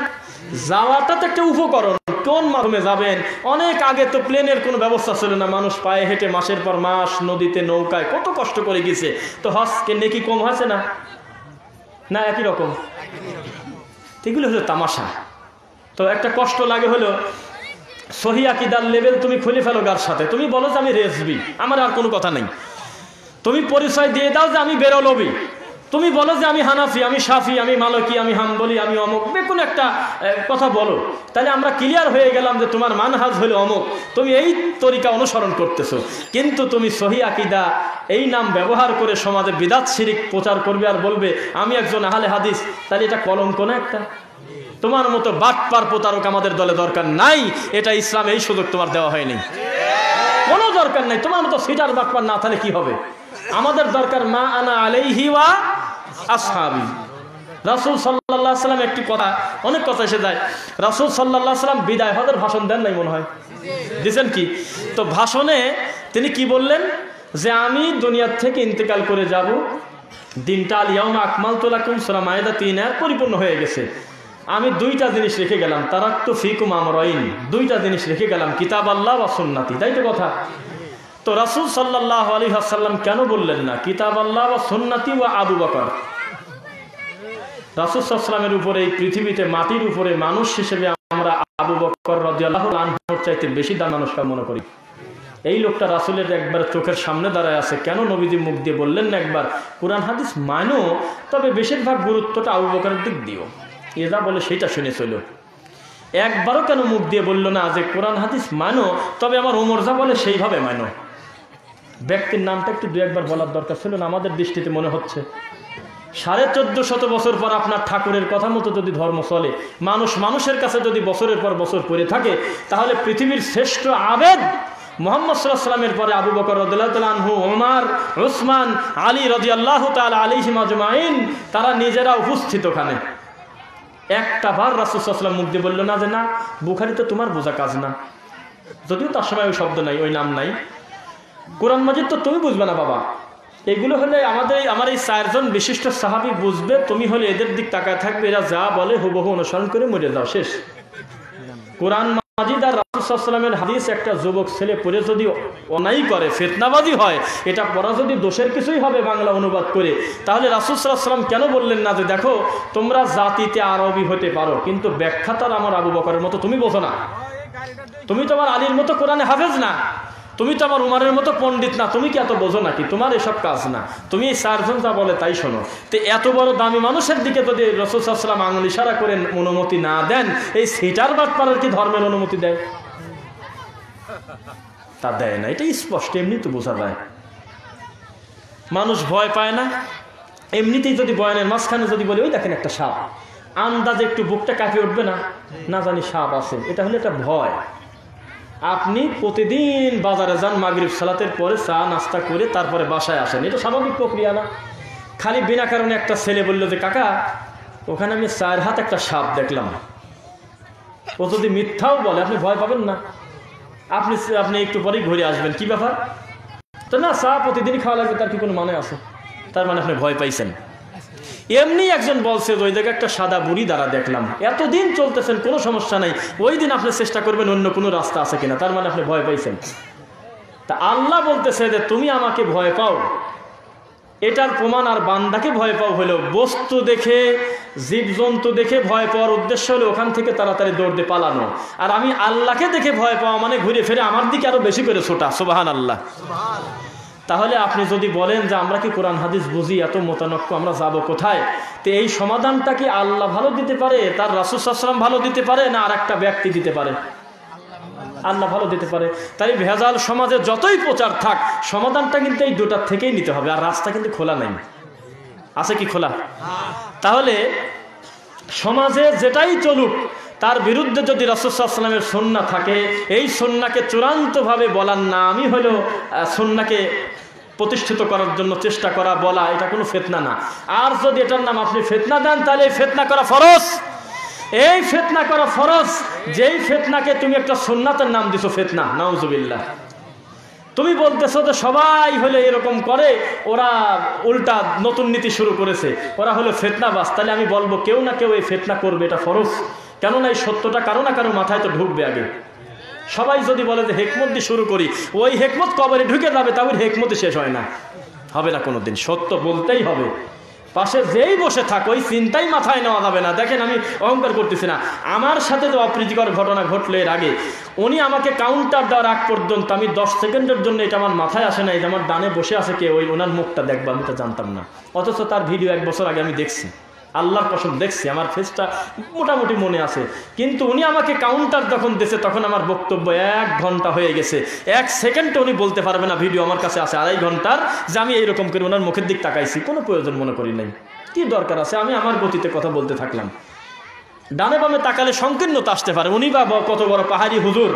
যাওয়াটা তো একটা উপকরণ। কোন মাধ্যমে যাবেন? অনেক আগে তো প্লেনের কোনো ব্যবস্থা ছিল না, মানুষ পায়ে হেঁটে মাসের পর মাস নদীতে নৌকায় কত কষ্ট করে গেছে। তো হজকে নেকি কম হয়েছে না? না একই রকম। এগুলো হলো তামাশা। তো একটা কষ্ট লাগে হলো সহি আকীদার লেভেল তুমি খুলে ফেলো গার সাথে, তুমি বলো যে আমি রেজবি, আমার আর কোনো কথা নাই। তুমি পরিচয় দিয়ে দাও যে আমি বেরলবি, তুমি বলো যে আমি হানাফি, আমি শাফি, আমি মালকি, আমি হাম্বলি, আমি অমুক, কোনো একটা কথা বলো, তাহলে আমরা ক্লিয়ার হয়ে গেলাম যে তোমার মানহাজ হলো অমুক, তুমি এই তরিকা অনুসরণ করতেছো। কিন্তু তুমি সহি আকীদা এই নাম ব্যবহার করে সমাজে বিদাত শিরিক প্রচার করবে আর বলবে আমি একজন আহলে হাদিস, তাহলে এটা কলঙ্ক না একটা? তোমার মতো বাটপার প্রতারক আমাদের দলে দরকার নাই। এটা ইসলাম, এই সুযোগ তোমার দেওয়া হয়নি, কোনো দরকার নাই। তোমার মতো সিটার বাটপার না থাকলে কি হবে? আমাদের দরকার মা আনা আলাইহি ওয়া আসহাবি। রাসূল সাল্লাল্লাহু আলাইহি ওয়াসাল্লাম একটি কথা, অনেক কথা এসে যায়, রাসূল সাল্লাল্লাহু আলাইহি ওয়াসাল্লাম বিদায় হজের ভাষণ দেন নাই মনে হয়, দিয়েছেন কি? তো ভাষণে তিনি কি বললেন যে আমি দুনিয়ার থেকে ইন্তেকাল করে যাব, দিনটা আল ইয়াউমা আকমালতু লাকুম সূরা মায়েদা 3 পরিপূর্ণ হয়ে গেছে। আমি দুইটা জিনিস রেখে গেলাম, তারাক্তু ফিকুম আমরাইন, দুইটা জিনিস রেখে গেলাম, কিতাব আল্লাহ ওয়া সুন্নতি। তাই তো কথা। তো রাসূল সাল্লাল্লাহু আলাইহি ওয়াসাল্লাম কেন বললেন না কিতাব আল্লাহ ওয়া সুন্নতি ওয়া আবু বকর? রাসূল সাল্লাল্লাহু আলাইহি ওয়াসাল্লামের উপরে, এই পৃথিবীতে মাটির উপরে মানুষ হিসেবে আমরা আবু বকর রাদিয়াল্লাহু আনহুর চাইতে বেশি দাম মানুষকে মনে করি। এই লোকটা রাসূলের একবার চোখের সামনে দাঁড়ায় আছে, কেন নবীজি মুখ দিয়ে বললেন না একবার কোরআন হাদিস মানো, তবে বেশিরভাগ গুরুত্বটা আবু বকরের দিক দিও, এরা বলে সেইটা শুনে চলো। একবারও কেন মুখ দিয়ে বলল না যে কোরআন হাদিস মানো, তবে আমার ওমর যা বলে সেইভাবে মানো? ব্যক্তির নামটা একটু দু একবার বলার দরকার ছিল না? আমাদের দৃষ্টিতে মনে হচ্ছে 1450 বছর পর আপনার ঠাকুরের কথা মতো যদি ধর্ম চলে, মানুষ মানুষের কাছে যদি বছরের পর বছর পড়ে থাকে, তাহলে পৃথিবীর শ্রেষ্ঠ আবেদ মুহাম্মদ সাল্লাল্লাহু আলাইহি ওয়াসাল্লামের পরে আবু বকর রাদিয়াল্লাহু তাআলা আনহু, ওমর, উসমান, আলী রাদিয়াল্লাহু তাআলা আলাইহিম আজমাইন, তারা নিজেরা উপস্থিত ওখানে। একটা বার রাসূল সাল্লাল্লাহু আলাইহি ওয়াসাল্লাম মুখ দিয়ে বলল না যে না বুখারীতে তোমার বোঝা কাজ না, যদিও তার সময় ওই শব্দ নাই, ওই নাম নাই, কোরআন মাজিদ তো তুমি বুঝবে না বাবা। এগুলো হলে আমার এই 4 জন বিশিষ্ট সাহাবী বুঝবে, তুমি হলে এদের দিক তাকায় থাকবে, এরা যা বলে হুবহু অনুসরণ করে মরে যাও, শেষ। কোরআন মাজিদ আর রাসূল সাল্লাল্লাহু আলাইহি ওয়াসাল্লামের হাদিস একটা যুবক ছেলে পড়ে যদি অন্যায় করে, ফিতনাবাজি হয়, এটা পড়া যদি দোষের কিছুই হবে বাংলা অনুবাদ করে, তাহলে রাসূল সাল্লাল্লাহু আলাইহি ওয়াসাল্লাম কেন বললেন না যে দেখো তোমরা জাতিতে আরবি হতে পারো, কিন্তু ব্যাখ্যাতার আমার আবু বকরের মতো তুমি বোঝো না, তুমি তো আমার আলীর মতো কোরআনে হাফেজ না, তুমি তো আমার উমারের মতো পণ্ডিত না, তুমি কি এত বোঝো নাকি? তোমার এসব কাজ না, তুমি এই 4 জন যা বলে তাই শোনো। তো এত বড় দামি মানুষের দিকে যদি রাসূল সাল্লাল্লাহু আলাইহি ওয়াসাল্লাম আঙুল ইশারা করে অনুমতি না দেন, এই সিটার বাটপারের কি ধর্মের অনুমতি দেয়? তা দেয় না, এটা স্পষ্ট, এমনি তো বোঝা যায়। মানুষ ভয় পায় না, এমনিতেই যদি বয়ানের মাঝখানে যদি বলে ওই দেখেন একটা সাপ, আন্দাজে একটু বুকটা কাঁপিয়ে উঠবে না, না জানি সাপ আছে, এটা হলে একটা ভয়। আপনি প্রতিদিন বাজারে যান, মাগরিব সালাতের পরে চা নাস্তা করে তারপরে বাসায় আসেন, এটা স্বাভাবিক প্রক্রিয়া না? খালি বিনা কারণে একটা ছেলে বলল যে কাকা ওখানে আমি 4 হাত একটা সাপ দেখলাম, ও যদি মিথ্যাও বলে আপনি ভয় পাবেন না? আপনি একটু পরেই ঘুরে আসবেন, কি ব্যাপার? তো না চা প্রতিদিনই খাওয়া লাগবে, তার কি কোনো মানে আছে? তার মানে আপনি ভয় পাইছেন। এমনি একজন বলছে ওই জায়গায় একটা সাদা বুড়ি দ্বারা দেখলাম, এতদিন চলতেছেন কোনো সমস্যা নাই, ওই দিন আপনি চেষ্টা করবেন অন্য কোনো রাস্তা আছে কিনা, তার মানে আপনি ভয় পাইছেন। তা আল্লাহ বলতেছে যে তুমি আমাকে ভয় পাও, এটার প্রমাণ আর বান্দাকে ভয় পাও হলো বস্তু দেখে, জীবজন্তু দেখে ভয় পাওয়ার উদ্দেশ্য হলো ওখান থেকে তাড়াতাড়ি দৌড়তে পালানো, আর আমি আল্লাহকে দেখে ভয় পাওয়া মানে ঘুরে ফিরে আমার দিকে আরো বেশি করে ছোটা। সুবহানাল্লাহ। তাহলে আপনি যদি বলেন যে আমরা কি কোরআন হাদিস বুঝি, এত মতানক্য, আমরা যাব কোথায়? তো এই সমাধানটা কি আল্লাহ ভালো দিতে পারে, তার রাসূল সাল্লাল্লাহু আলাইহি ওয়াসাল্লাম ভালো দিতে পারে, না আর একটা ব্যক্তি দিতে পারে? আল্লাহ ভালো দিতে পারে। তাই ভেজাল সমাজে যতই প্রচার থাক, সমাধানটা কিন্তু এই দুটার থেকেই নিতে হবে, আর রাস্তা কিন্তু খোলা নাই। আছে কি খোলা? তাহলে সমাজে যেটাই চলুক, তার বিরুদ্ধে যদি রাসূল সাল্লাল্লাহু আলাইহি ওয়াসাল্লামের সুন্নাহ থাকে, এই সুন্নাহকে চূড়ান্তভাবে বলার নামই হলো সুন্নাহকে প্রতিষ্ঠিত করার জন্য চেষ্টা করা, বলা, এটা কোনো ফিতনা না। আর যদি এটার নাম আপনি ফিতনা দেন, তাহলে এই ফিতনা করা ফরজ। এই ফিতনা করা ফরজ, যেই ফিতনাকে তুমি একটা সুন্নাতের নাম দিছো ফিতনা, নাউজুবিল্লাহ। তুমি বলতেছো যে সবাই হলে এরকম করে, ওরা উল্টা নতুন নীতি শুরু করেছে, ওরা হলো ফিতনাবাজ। তাহলে আমি বলবো কেউ না কেউ এই ফিতনা করবে, এটা ফরজ। কেননা এই সত্যটা কারো না কারো মাথায় তো ঢুকবে আগে। সবাই যদি বলে যে হেকমত দিয়ে শুরু করি, ওই হেকমত কবরে ঢুকে যাবে, তাও হেকমতই শেষ হয় না, হবে না কোনোদিন। সত্য বলতেই হবে, পাশে যেই বসে থাক ওই চিন্তাই মাথায় নেওয়া যাবে না। দেখেন, আমি অহংকার করতেছি না, আমার সাথে যে অপ্রীতিকর ঘটনা ঘটলো এর আগে, উনি আমাকে কাউন্টার দেওয়ার আগ পর্যন্ত আমি 10 সেকেন্ডের জন্য এটা আমার মাথায় আসে না, এটা আমার ডানে বসে আছে কে, ওই ওনার মুখটা দেখবো, আমি তো জানতাম না। অথচ তার ভিডিও 1 বছর আগে আমি দেখছি, আল্লাহর কসম দেখছি, আমার ফেসটা মোটামুটি মনে আছে। কিন্তু উনি আমাকে কাউন্টার যখন দিয়েছে, তখন আমার বক্তব্য 1 ঘন্টা হয়ে গেছে। 1 সেকেন্ডে উনি বলতে পারবে না, ভিডিও আমার কাছে আছে 2.5 ঘন্টার, যে আমি এইরকম করে ওনার মুখের দিক তাকাইছি। কোনো প্রয়োজন মনে করি নাই, কি দরকার আছে, আমি আমার গতিতে কথা বলতে থাকলাম। ডানে বামে তাকালে সংকীর্ণতা আসতে পারে, উনি বা কত বড় পাহাড়ি হুজুর,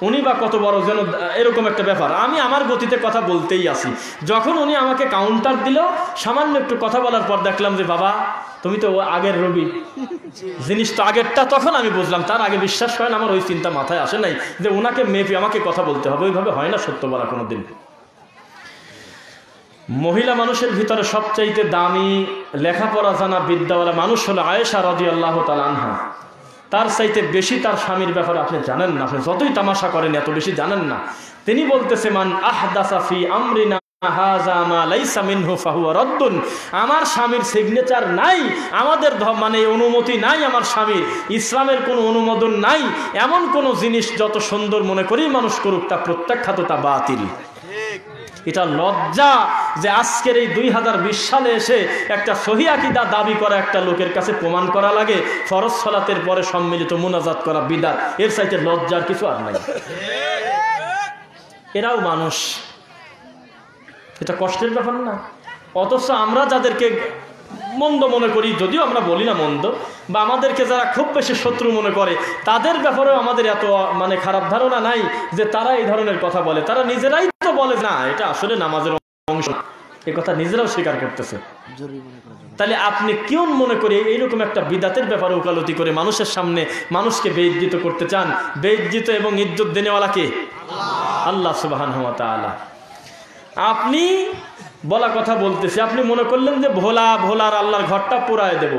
উনি বা কত বড় যেন এরকম একটা ব্যাপার, আমি আমার গতিতে কথা বলতেই আসি। যখন উনি আমাকে কাউন্টার দিল, সামান্য একটু কথা বলার পর দেখলাম যে বাবা তুমি তো আগের রবি, জিনিস তো আগেরটা, তখন আমি বুঝলাম। তার আগে বিশ্বাস করেন আমার ওই চিন্তা মাথায় আসে নাই যে ওনাকে মেপে আমাকে কথা বলতে হবে, ওইভাবে হয় না সত্য বলা কোনোদিন। মহিলা মানুষের ভিতরে সবচাইতে দামি লেখাপড়া জানা বিদ্যাওয়ালা মানুষ হলো আয়েশা রাদিয়াল্লাহু তাআলা আনহা। তার চাইতে বেশি তার স্বামীর ব্যাপারে আপনি জানেন না, আপনি যতই তামাশা করেন এত বেশি জানেন না। তিনি বলতেছে, মান আহদাসা ফি আমরিনা হাযা মা লাইসা মিনহু ফাহুয়া রাদ্দুন। আমার স্বামীর সিগনেচার নাই, আমাদের মানে অনুমতি নাই, আমার স্বামীর ইসলামের কোনো অনুমোদন নাই, এমন কোন জিনিস যত সুন্দর মনে করেই মানুষ করুক, তা প্রত্যাখ্যাত, তা বাতিল। এটা লজ্জা যে আজকের এই 2020 সালে এসে একটা সহিহ আকীদা দাবি করা একটা লোকের কাছে প্রমাণ করা লাগে ফরজ সালাতের পরে সম্মিলিত মুনাজাত করা বিদআত। এর চাইতে লজ্জার কিছু আর নাই। এরাও মানুষ, এটা কষ্টের ব্যাপার না? অথচ আমরা যাদেরকে মন্দ মনে করি, যদিও আমরা বলি না মন্দ, বা আমাদেরকে যারা খুব বেশি শত্রু মনে করে, তাদের ব্যাপারেও আমাদের এত মানে খারাপ ধারণা নাই যে তারা এই ধরনের কথা বলে। তারা নিজেরাই তো বলে না এটা আসলে নামাজের অংশ, এ কথা নিজেরাও স্বীকার করতেছে। তাহলে আপনি কেউ মনে করে এইরকম একটা বিদাতের ব্যাপারে ওকালতি করে মানুষের সামনে মানুষকে বেইজ্জিত করতে চান? বেইজ্জিত এবং ইজ্জত দেনেওয়ালাকে আল্লাহ সুবহানাহু ওয়া তাআলা। আপনি বলা কথা বলতেছি, আপনি মনে করলেন যে ভোলার আল্লাহর ঘরটা পুরায় দেব।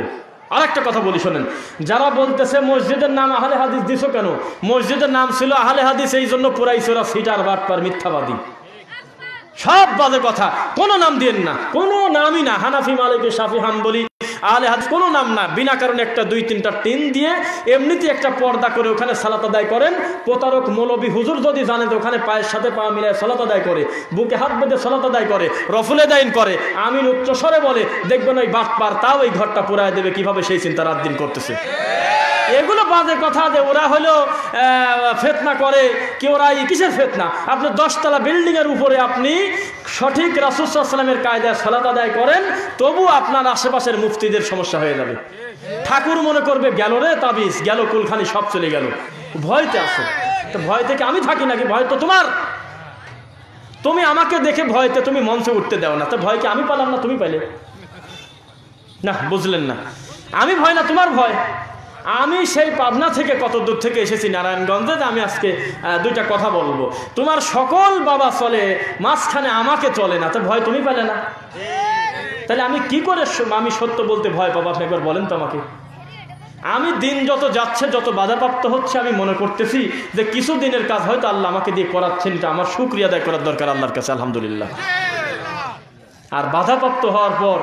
আর একটা কথা বলি শোনেন, যারা বলতেছে মসজিদের নাম আহলে হাদিস দিছো কেন, মসজিদের নাম ছিল আহলে হাদিস, এই জন্য পুরাইছে, ওরা সিটার বাটপার মিথ্যাবাদী, সব বাজে কথা। কোনো নাম দিয়েন না, কোনো নামই না, হানাফি মালিকি শাফি হাম্বলি আহলে হাদিস কোনো নাম না। বিনা কারণে একটা 2-3টা টিন দিয়ে এমনিতে একটা পর্দা করে ওখানে সালাত আদায় করেন। প্রতারক মৌলবী হুজুর যদি জানে যে ওখানে পায়ের সাথে পা মিলায় সালাত আদায় করে, বুকে হাত বেঁধে সালাত আদায় করে, রফুলে দাইন করে, আমিন উচ্চস্বরে বলে, দেখবেন ওই বাটপার তাও এই ঘরটা পুরায় দেবে। কিভাবে সেই চিন্তা রাত দিন করতেছে। এগুলো বাজে কথা যে ওরা হলো ফিতনা করে, কি ওরা কিসের ফিতনা? আপনি 10 তলা বিল্ডিং এর উপরে আপনি সঠিক রাসূল সাল্লাল্লাহু আলাইহি ওয়াসাল্লামের কায়দায় সালাত আদায় করেন, তবু আপনার আশেপাশের মুফতিদের সমস্যা হয়ে যাবে। ঠাকুর মনে করবে গেল রে তাবিজ, গেল কুলখানি, সব চলে গেল। ভয়তে আসো, তো ভয় থেকে আমি থাকি নাকি? ভয় তো তোমার। তুমি আমাকে দেখে ভয়তে তুমি মঞ্চে উঠতে দাও না, তো ভয়কে আমি পালাম না তুমি পাইলে না? বুঝলেন না? আমি ভয় না, তোমার ভয়। আমি সেই পাবনা থেকে কত দূর থেকে এসেছি নারায়ণগঞ্জে, যে আমি আজকে 2টা কথা বলবো। তোমার সকল বাবা চলে, মাঝখানে আমাকে চলে না, তো ভয় তুমি পেলে না? তা তাহলে আমি কি করে আমি সত্য বলতে ভয় পাবো? আপনি একবার বলেন তো আমাকে। আমি দিন যত যাচ্ছে, যত বাধাপ্রাপ্ত হচ্ছে, আমি মনে করতেছি যে কিছু দিনের কাজ হয়তো আল্লাহ আমাকে দিয়ে করাচ্ছেন, এটা আমার শুকরিয়া আদায় করার দরকার আল্লাহর কাছে, আলহামদুলিল্লাহ। আর বাধাপ্রাপ্ত হওয়ার পর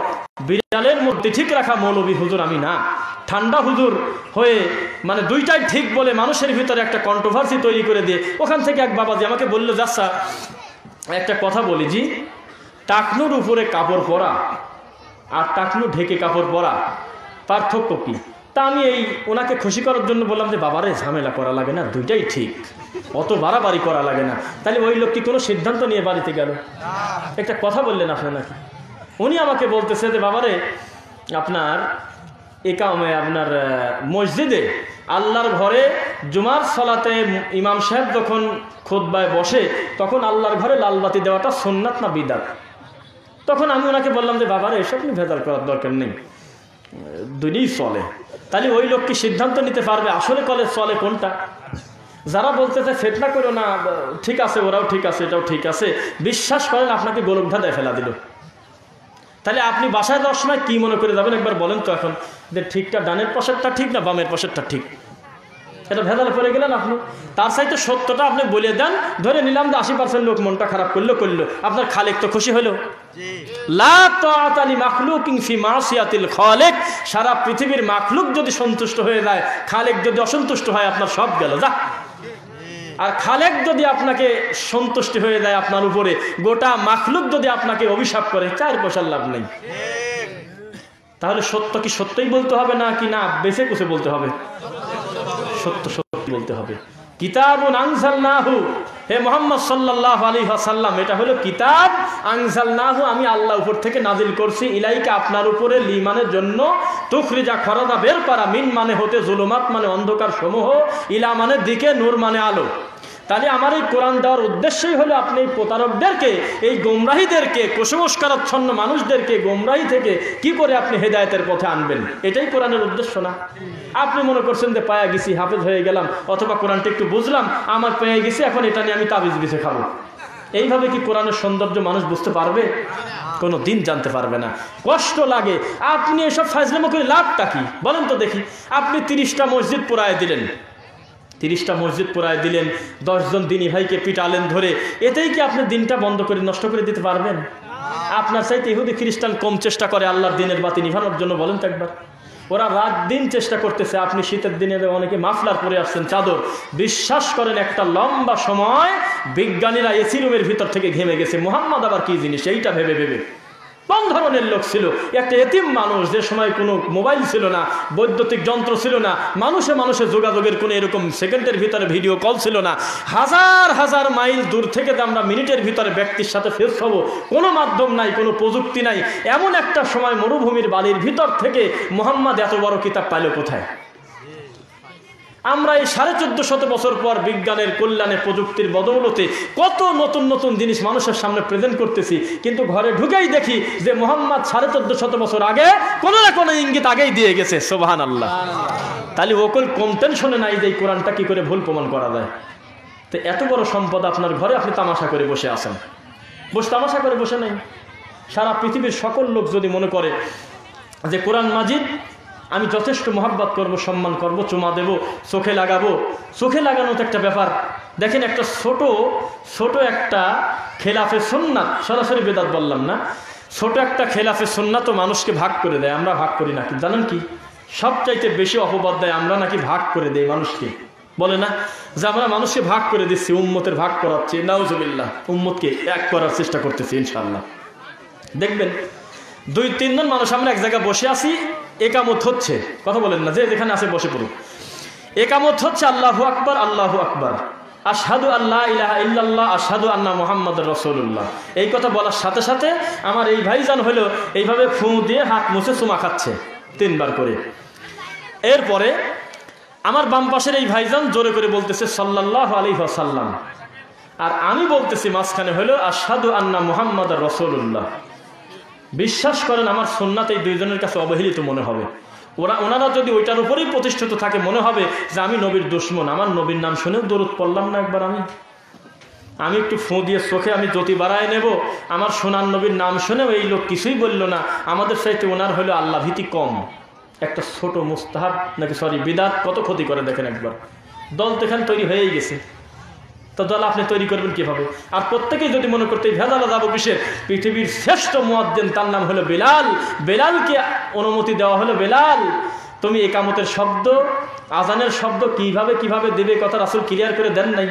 বিড়ালের মধ্যে ঠিক রাখা মৌলবী হুজুর আমি না, ঠান্ডা হুজুর হয়ে মানে দুইটাই ঠিক বলে মানুষের ভিতরে একটা কন্ট্রোভার্সি তৈরি করে দিয়ে ওখান থেকে এক বাবাজি আমাকে বললো, যাচ্ছা একটা কথা বলি জি, টাকনুর উপরে কাপড় পরা আর টাকনু ঢেকে কাপড় পরা পার্থক্য কি? তা আমি এই ওনাকে খুশি করার জন্য বললাম যে বাবারে ঝামেলা করা লাগে না, দুইটাই ঠিক, অত বাড়াবাড়ি করা লাগে না। তাহলে ওই লোক কি কোনো সিদ্ধান্ত নিয়ে বাড়িতে গেল? একটা কথা বললেন আপনি নাকি? উনি আমাকে বলতেছে যে বাবারে আপনার আপনার মসজিদে আল্লাহর ঘরে জুমার সালাতে ইমাম সাহেব যখন খুতবায় বসে তখন আল্লাহর ঘরে লালবাতি দেওয়াটা সুন্নাত না বিদআত? তখন আমি ওনাকে বললাম যে বাবারে এসব নিয়ে ভেজাল করার দরকার নেই, দুইই চলে। তাহলে ওই লোক কি সিদ্ধান্ত নিতে পারবে আসলে কলেজ চলে কোনটা? যারা বলতেছে ফেতনা করো না, ঠিক আছে, ওরাও ঠিক আছে, এটাও ঠিক আছে, বিশ্বাস করেন আপনাকে গোলকধা দেয় ফেলা দিল। তাহলে আপনি বাসায় যাওয়ার সময় কি মনে করে যাবেন একবার বলেন তো এখন, যে ঠিকটা ডানের পাশেরটা ঠিক না বামের পাশেরটা ঠিক? এটা ভেজাল করে গেলেন আপনি। তার চাইতে সত্যটা আপনি বলে দেন, ধরে নিলাম যে 80% লোক মনটা খারাপ করলো, আপনার খালেক তো খুশি হলো। লা তাআতা লি মাখলুকিন ফি মাসিয়াতিল খালিক। সারা পৃথিবীর মাখলুক যদি সন্তুষ্ট হয়ে যায়, খালেক যদি অসন্তুষ্ট হয়, আপনার সব গেল যা। আর খালেক যদি আপনাকে সন্তুষ্টি হয়ে যায় আপনার উপরে, গোটা মাখলুক যদি আপনাকে অভিশাপ করে, 4 পয়সার লাভ নেই। তাহলে সত্য কি সত্যই বলতে হবে না কি না বেছে কুছে বলতে হবে? সত্য সত্যি বলতে হবে। কিতাবুন আনজালনাহু, হে মুহাম্মদ সাল্লাল্লাহু আলাইহি ওয়াসাল্লাম, এটা হলো কিতাব, আনজালনাহু, আমি আল্লাহ উপর থেকে নাজিল করছি, ইলাইকা, আপনার উপরে, লিমানের জন্য, তুখরিজা, খরাদা, বের করা, মিন মানে হতে, জুলুমাত মানে অন্ধকার সমূহ, ইলা মানে দিকে, নূর মানে আলো। তাহলে আমার এই কোরআন দেওয়ার উদ্দেশ্যই হলো আপনি এই প্রতারকদেরকে, এই গোমরাহীদেরকে, কুসংস্কারাচ্ছন্ন মানুষদেরকে গোমরাহী থেকে কি করে আপনি হেদায়েতের পথে আনবেন, এটাই কোরআনের উদ্দেশ্য না? আপনি মনে করছেন যে পায়া গেছি, হাফেজ হয়ে গেলাম, অথবা কোরআনটা একটু বুঝলাম, আমার পেয়ে গেছি, এখন এটা নিয়ে আমি তাবিজ বিছে খাবো। এইভাবে কি কোরআনের সৌন্দর্য মানুষ বুঝতে পারবে? কোনো দিন জানতে পারবে না। কষ্ট লাগে। আপনি এসব ফাজলামো করে লাভটা কি বলেন তো দেখি? আপনি 30টা মসজিদ পোড়ায় দিলেন, 30টা মসজিদ পোড়ায় দিলেন, 10 জন দিনী ভাইকে পিটালেন ধরে, এতেই কি আপনি দিনটা বন্ধ করে নষ্ট করে দিতে পারবেন? আপনার চাইতে ইহুদি খ্রিস্টান কম চেষ্টা করে আল্লাহর দিনের বাতি নিভানোর জন্য, বলেন তো একবার। ওরা রাত দিন চেষ্টা করতেছে। আপনি শীতের দিনে অনেকে মাফলার পরে আসছেন, চাদর, বিশ্বাস করেন একটা লম্বা সময় বিজ্ঞানীরা এসি রুমের ভিতর থেকে ঘেমে গেছে। মুহাম্মদ আবার কি জিনিস এইটা ভেবে ভেবে। কোন ধরনের লোক ছিল? একটা এতিম মানুষ, যে সময় কোনো মোবাইল ছিল না, বৈদ্যুতিক যন্ত্র ছিল না, মানুষে মানুষে যোগাযোগের কোনো এরকম সেকেন্ডের ভিতরে ভিডিও কল ছিল না, হাজার হাজার মাইল দূর থেকে আমরা মিনিটের ভিতরে ব্যক্তির সাথে ফেস হব, কোনো মাধ্যম নাই, কোনো প্রযুক্তি নাই, এমন একটা সময় মরুভূমির বালির ভিতর থেকে মুহাম্মদ এত বড় কিতাব পাইল কোথায়? আমরা এই 1450 বছর পর বিজ্ঞানের কল্যাণে, প্রযুক্তির বদৌলতে কত নতুন নতুন জিনিস মানুষের সামনে প্রেজেন্ট করতেছি, কিন্তু ঘরে ঢুকেই দেখি যে মুহাম্মদ 1450 বছর আগে কোনো না কোনো ইঙ্গিত আগেই দিয়ে গেছে। সুবহানাল্লাহ। তাহলে ওকল কম টেনশনে নাই যে এই কোরআনটা কি করে ভুল প্রমাণ করা যায়। তো এত বড় সম্পদ আপনার ঘরে, আপনি তামাশা করে বসে আছেন। তামাশা করে বসে নাই। সারা পৃথিবীর সকল লোক যদি মনে করে যে কোরআন মাজিদ আমি যথেষ্ট মোহাব্বত করব, সম্মান করব, চুমা দেব, চোখে লাগাবো, চোখে লাগানো তো একটা ব্যাপার। দেখেন একটা ছোট একটা খেলাফে সুন্নাত, সরাসরি বেদাত বললাম না, ছোট একটা খেলাফে সুন্নাত তো মানুষকে ভাগ করে দেয়। আমরা ভাগ করি নাকি জানেন কি? সবচাইতে বেশি অপবাদ দেয় আমরা নাকি ভাগ করে দেই মানুষকে। বলে না যে আমরা মানুষকে ভাগ করে দিচ্ছি, উম্মতের ভাগ করাচ্ছি। নাউজুবিল্লাহ, উম্মতকে এক করার চেষ্টা করতেছি ইনশাআল্লাহ। দেখবেন 2-3 জন মানুষ আমরা এক জায়গায় বসে আছি, একামত হচ্ছে, কথা বলেন না, যে যেখানে আছে বসে পড়ুন। একামত হচ্ছে আল্লাহু আকবার, আল্লাহু আকবার, আশহাদু আল্লা ইলাহা ইল্লাল্লাহ, আশহাদু আন্না মুহাম্মাদুর রাসূলুল্লাহ। এই কথা বলার সাথে সাথে আমার এই ভাইজান হলো এইভাবে ফু দিয়ে হাত মুছে চুমা খাচ্ছে 3 বার করে। এরপরে আমার বাম পাশের এই ভাইজান জোরে করে বলতেছে সাল্লাল্লাহু আলাইহি ওয়াসাল্লাম, আর আমি বলতেছি মাঝখানে হলো আশহাদু আন্না মুহাম্মাদুর রাসূলুল্লাহ। বিশ্বাস করেন আমার সুন্নাত এই 2 জনের কাছে অবহেলিত মনে হবে। ওনারা যদি ওইটার উপরেই প্রতিষ্ঠিত থাকে, মনে হবে যে আমি নবীর দুশমন। আমার নবীর নাম শুনেও দরুদ পড়লাম না একবার আমি। আমি একটু ফোঁ দিয়ে চোখে আমি জ্যোতি বাড়ায় নেব, আমার সোনার নবীর নাম শুনেও এই লোক কিছুই বলল না, আমাদের চাইতে ওনার হলো আল্লাহ ভীতি কম। একটা ছোট মুস্তাহাব নাকি বিদাত কত ক্ষতি করে দেখেন একবার। দল তো এখানে তৈরি হয়েই গেছে, তো দল আপনি তৈরি করবেন কিভাবে? আর প্রত্যেকেই যদি মনে করতে ভেজালা যাবো কিসের, পৃথিবীর শ্রেষ্ঠ মুয়াজ্জিন তার নাম হলো বেলাল, বেলালকে অনুমতি দেওয়া হলো, বেলাল তুমি একামতের শব্দ আজানের শব্দ কিভাবে কিভাবে দেবে কথা রাসূল ক্লিয়ার করে দেন নাই।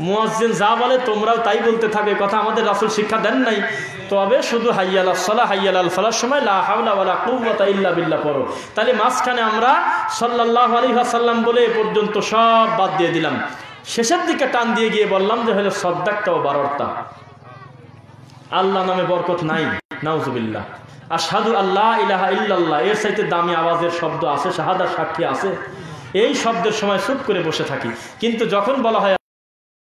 মুয়াজ্জিন যা বলে তোমরাও তাই বলতে থাকে, কথা আমাদের রাসূল শিক্ষা দেন নাই। তবে শুধু হাইয়া আলাস সালাহ হাইয়া আল ফালাহর সময় লা হাওলা ওয়ালা কুওয়াতা ইল্লা বিল্লাহ পড়ো। তাহলে মাঝখানে আমরা সাল্লাল্লাহু আলাইহি ওয়াসাল্লাম বলে এ পর্যন্ত সব বাদ দিয়ে দিলাম, শেষের দিকে টান দিয়ে গিয়ে বললাম যে হলো সদ্দাকটা ও বাররতা। আল্লাহ নামে বরকত নাই, নাউজুবিল্লাহ। আশহাদু আল্লাহ ইলাহা ইল্লাল্লাহ এর চাইতে দামি আওয়াজের শব্দ আছে, শাহাদার সাক্ষী আছে। এই শব্দের সময় চুপ করে বসে থাকি, কিন্তু যখন বলা হয়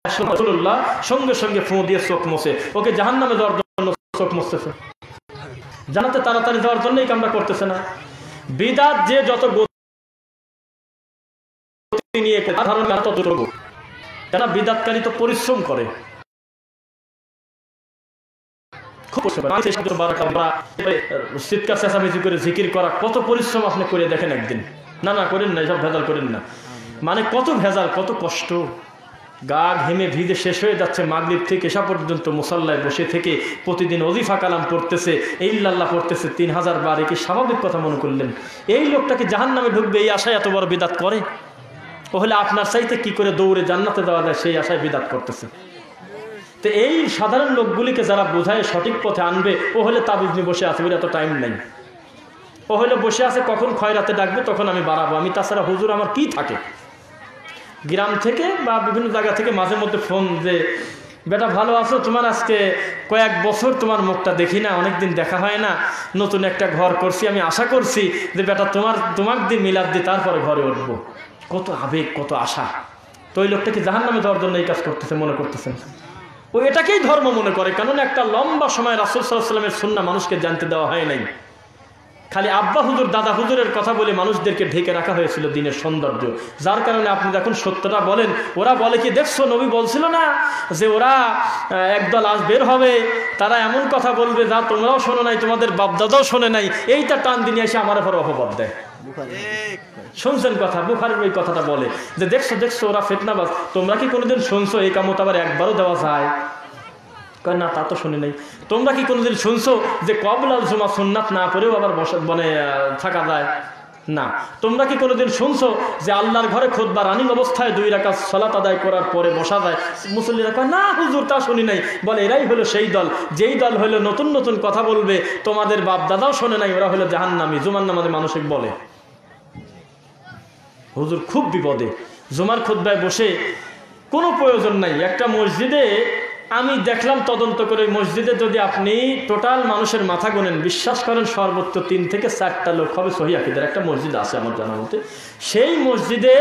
রাসূলুল্লাহ, সঙ্গে সঙ্গে ফু দিয়ে চোখ মোছে। ওকে জাহান্নামে যাওয়ার জন্য চোখ মুছতেছে, জানাতে তাড়াতাড়ি যাওয়ার জন্যই কামনা করতেছে না। বিদাত যে যত গতি নিয়ে ধারণ করে তত রোগ, কেন বিদাতকারী তো পরিশ্রম করে, চিৎকার চেঁচামেচি করে জিকির করা, কত পরিশ্রম আপনি করে দেখেন একদিন। না না করেন না, সব ভেজাল করেন না। মানে কত ভেজাল, কত কষ্ট, গা ঘেমে ভিজে শেষ হয়ে যাচ্ছে, মাগরিব থেকে এসা পর্যন্ত মুসাল্লায় বসে থেকে প্রতিদিন ওজিফা কালাম পড়তেছে, ইল্লাল্লাহ পড়তেছে 3000 বার। একে স্বাভাবিক কথা মনে করলেন? এই লোকটাকে জাহান্নামে ঢুকবে এই আশায় এত বড় বিদাত করে? ও হলে আপনার চাইতে কি করে দৌড়ে জান্নাতে দেওয়া যায় সেই আশায় বিদাত করতেছে। তো এই সাধারণ লোকগুলিকে যারা বোঝায় সঠিক পথে আনবে, ও হলে তাবিজ নিয়ে বসে আছে, এত টাইম নেই। ও হলে বসে আছে কখন খয়রাতে ডাকবে তখন আমি বাড়াবো, আমি তাছাড়া হুজুর আমার কি থাকে। গ্রাম থেকে বা বিভিন্ন জায়গা থেকে মাঝে মধ্যে ফোন, যে বেটা ভালো আছো, তোমার আজকে কয়েক বছর তোমার মুখটা দেখি না, অনেকদিন দেখা হয় না, নতুন একটা ঘর করছি, আমি আশা করছি যে বেটা তোমাকে দিয়ে মিলাদ দিয়ে তারপরে ঘরে উঠবো। কত আবেগ, কত আশা। তো ওই লোকটাকে জাহান্নামে দেওয়ার জন্য এই কাজ করতেছে মনে করতেছেন। ও এটাকেই ধর্ম মনে করে, কারণ একটা লম্বা সময় রাসূল সাল্লাল্লাহু আলাইহি ওয়াসাল্লামের সুন্নাহ মানুষকে জানতে দেওয়া হয় নাই। খালি আব্বা হুজুর দাদা হুজুরের কথা বলে মানুষদেরকে ঢেকে রাখা হয়েছিল দিনের সৌন্দর্য, যার কারণে আপনি যখন সত্যটা বলেন, ওরা বলে কি দেখছো নবী বলছিল না যে ওরা একদল আজ বের হবে, তারা এমন কথা বলবে যা তোমরাও শোনো নাই, তোমাদের বাপ দাদাও শোনে নাই, এইটা টান দিয়ে এসে আমার উপর অপবাদ দেয়। শুনছেন কথা? বুখারীর ওই কথাটা বলে যে দেখছো দেখছো ওরা ফিতনাবাজ, তোমরা কি কোনোদিন শুনছো এই কামত আবার একবারও দেওয়া যায়? না, তা তো শুনি নাই। তোমরা কি কোনোদিন শুনছো যে কবলাল জুমা সুন্নাত না পড়েও আবার বনে থাকা যায়? না। তোমরা কি কোনোদিন শুনছো যে আল্লাহর ঘরে খুতবা রানিং অবস্থায় 2 রাকাত সালাত আদায় করার পরে বসা যায়? মুসল্লিরা কয় না হুজুর, তা শুনি নাই। বলে এরাই হলো সেই দল, যেই দল হলো নতুন নতুন কথা বলবে, তোমাদের বাপ দাদাও শোনে নাই, ওরা হলো জাহান্নামী। জুমার নামাজে মানুষকে বলে। হুজুর খুব বিপদে, জুমার খুতবায় বসে কোনো প্রয়োজন নাই। একটা মসজিদে আমি দেখলাম তদন্ত করে, মসজিদে যদি আপনি টোটাল মানুষের মাথা গোনেন, বিশ্বাস করেন সর্বোচ্চ 3 থেকে 4টা লোক হবে সহিহ আকীদার। একটা মসজিদ আছে আমার জানা মতে, সেই মসজিদে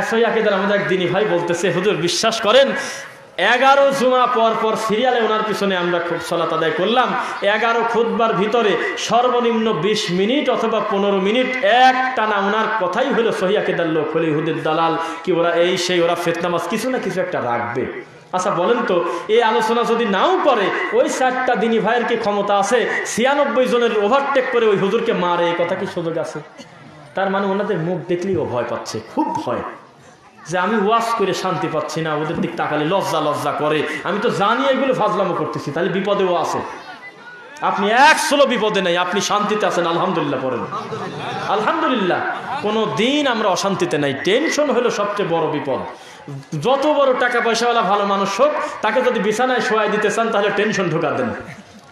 সহিহ আকীদার আমাদের এক দিনী ভাই বলতেছে, হুজুর বিশ্বাস করেন 11 জুমা পর পর সিরিয়ালে ওনার পিছনে আমরা খুব সালাত আদায় করলাম। 11 খুতবার ভিতরে সর্বনিম্ন 20 মিনিট অথবা 15 মিনিট এক টানা ওনার কথাই হলো সহিহ আকীদার লোক হলে ইহুদির দালাল কি ওরা এই সেই, ওরা ফিতনাবাজ, কিছু না কিছু একটা রাখবে। আচ্ছা বলেন তো, এই আলোচনা যদি নাও করে, ওই 4টা দিনী ভাইয়ের কি ক্ষমতা আছে 96 জনের ওভারটেক করে ওই হুজুরকে মারে? এই কথা কি সুযোগ আছে? তার মানে ওনাদের মুখ দেখলেই ও ভয় পাচ্ছে, খুব ভয়, যে আমি ওয়াজ করে শান্তি পাচ্ছি না, ওদের দিক তাকালে লজ্জা লজ্জা করে, আমি তো জানি এগুলো ফাজলামো করতেছি, তাহলে বিপদেও আছে। আপনি 100 বিপদে নেই, আপনি শান্তিতে আছেন, আলহামদুলিল্লাহ পড়েন। আলহামদুলিল্লাহ, কোনো দিন আমরা অশান্তিতে নাই। টেনশন হলো সবচেয়ে বড় বিপদ। যত বড় টাকা পয়সাওয়ালা ভালো মানুষ হোক, তাকে যদি বিছানায় শোয়াই দিতে চান তাহলে টেনশন ঢোকা দেন।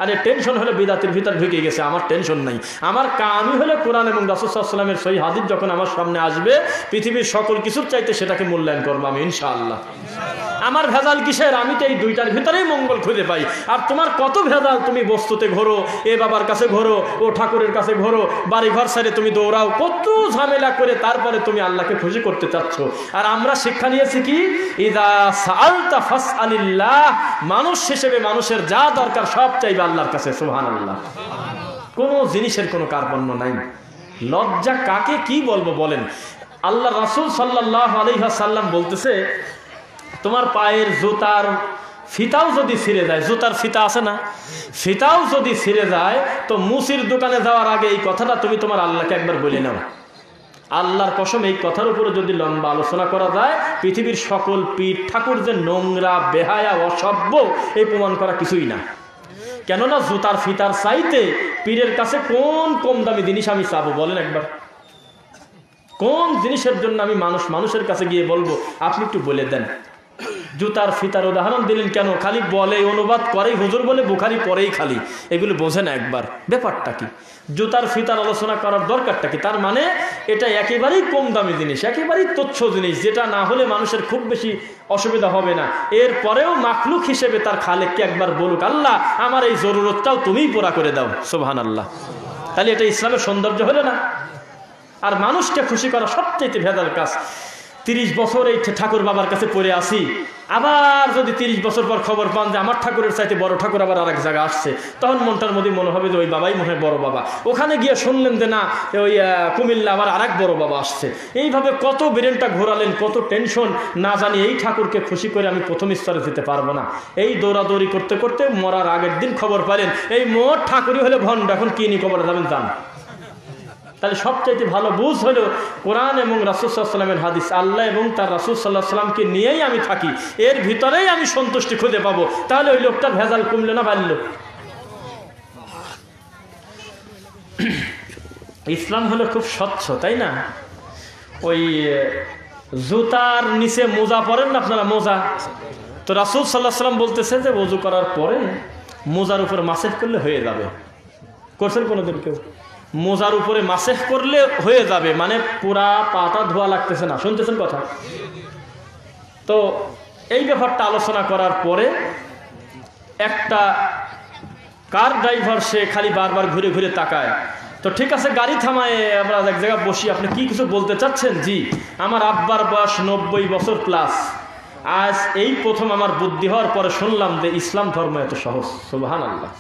আরে টেনশন হলে বিদাতের ভিতর ঢুকে গেছে, আমার টেনশন নাই। আমার কামই হলো কোরআন এবং রাসূল সাল্লাল্লাহু আলাইহি ওয়াসাল্লামের সহিহ হাদিস যখন আমার সামনে আসবে, পৃথিবীর সকল কিছুর চাইতে সেটাকে মূল্যায়ন করবো আমি ইনশাআল্লাহ। আমার ভেজাল কিসের? আমি তো এই 2টার ভিতরেই মঙ্গল খুঁজে পাই। আর তোমার কত ভেজাল, তুমি বস্তুতে ঘোরো, এ বাবার কাছে ঘোরো, ও ঠাকুরের কাছে ঘোরো, বাড়ি ঘর সাইডে তুমি দৌড়াও, কত ঝামেলা করে তারপরে তুমি আল্লাহকে খুশি করতে চাচ্ছ। আর আমরা শিক্ষা নিয়েছি কি, ইযা সাআলতা ফাসআলিল্লাহ, মানুষ হিসেবে মানুষের যা দরকার সব চাইবে আল্লাহর কাছে। সুবহানাল্লাহ। কোনো জিনিসের কোনো কার্পণ্য নাই। লজ্জা কাকে কি বলবো বলেন? আল্লাহ রাসূল সাল্লাল্লাহু আলাইহি ওয়াসাল্লাম বলতেছে, তোমার পায়ের জুতার ফিতাও যদি ছিঁড়ে যায়, জুতার ফিতা আছে না, ফিতাও যদি ছিঁড়ে যায়, তো মুসির দোকানে যাওয়ার আগে এই কথাটা তুমি তোমার আল্লাহকে একবার বলে নাও। আল্লাহর কসম, এই কথার উপরে যদি লম্বা আলোচনা করা যায়, পৃথিবীর সকল পীর ঠাকুর যে নোংরা, বেহায়া, অসভ্য, এই প্রমাণ করা কিছুই না। কেননা জুতার ফিতার চাইতে পীরের কাছে কোন কম দামি জিনিস আমি চাবো বলেন একবার? কোন জিনিসের জন্য আমি মানুষের কাছে গিয়ে বলবো আপনি একটু বলে দেন? জুতার ফিতার উদাহরণ দিলেন কেন? খালি বলে, অনুবাদ করেই, হুজুর বলে, বুখারি পরেই, খালি এগুলো বোঝে না একবার ব্যাপারটা কি। জুতার ফিতার আলোচনা করার দরকারটা কি? তার মানে এটা একেবারেই কম দামি জিনিস, একেবারেই তুচ্ছ জিনিস, যেটা না হলে মানুষের খুব বেশি অসুবিধা হবে না। এরপরেও মাখলুক হিসেবে তার খালেককে একবার বলুক, আল্লাহ আমার এই জরুরতটাও তুমিই পুরা করে দাও, সুবহানাল্লাহ। তাহলে এটা ইসলামের সৌন্দর্য হলো না? আর মানুষকে খুশি করা সবচেয়ে ভেজাল কাজ। 30 বছর এই ঠাকুর বাবার কাছে পড়ে আসি, আবার যদি 30 বছর পর খবর পান যে আমার ঠাকুরের চাইতে বড় ঠাকুর আবার আরেক জায়গায় আসছে, তখন মনটার মধ্যে মনে হবে যে ওই বাবাই মনে হয় বড় বাবা। ওখানে গিয়ে শুনলেন যে না, ওই কুমিল্লা আবার আরেক বড় বাবা আসছে। এইভাবে কত ব্রেনটা ঘোরালেন, কত টেনশন, না জানি এই ঠাকুরকে খুশি করে আমি প্রথম স্তরে যেতে পারবো না। এই দৌড়াদৌড়ি করতে করতে মরার আগের দিন খবর পেলেন এই মোট ঠাকুরই হলে ভণ্ড, এখন কি নিয়ে কবরে যাবেন জান। তাহলে সবচাইতে ভালো বুঝ হলো কোরআন এবং রাসূল সাল্লাল্লাহু আলাইহি ওয়াসাল্লামের হাদিস। আল্লাহ এবং তার রাসূল সাল্লাল্লাহু আলাইহি ওয়াসাল্লামকে নিয়েই আমি থাকি, এর ভিতরেই আমি সন্তুষ্টি খুঁজে পাবো। তাহলে ওই লোকটা ভেজাল কমলো না বাড়লো? ইসলাম হলো খুব স্বচ্ছ, তাই না? ওই জুতার নিচে মোজা পরেন না আপনারা, মোজা? তো রাসূল সাল্লাল্লাহু আলাইহি ওয়াসাল্লাম বলতেছে যে ওযু করার পরে মোজার উপর মাসেহ করলে হয়ে যাবে। করছেন কোনোদিন কেউ? মোজার উপরে মাসেহ করলে হয়ে যাবে, মানে পুরা পাটা ধোয়া লাগতেছে না। শুনতেছেন কথা? তো এই ব্যাপারটা আলোচনা করার পরে একটা কার ড্রাইভার, সে খালি বারবার ঘুরে ঘুরে তাকায়। তো ঠিক আছে, গাড়ি থামায়, আমরা এক জায়গায় বসি, আপনি কি কিছু বলতে চাচ্ছেন? জি, আমার আব্বার বয়স 90 বছর প্লাস, আজ এই প্রথম আমার বুদ্ধি হওয়ার পরে শুনলাম যে ইসলাম ধর্ম এত সহজ। সুবহানাল্লাহ।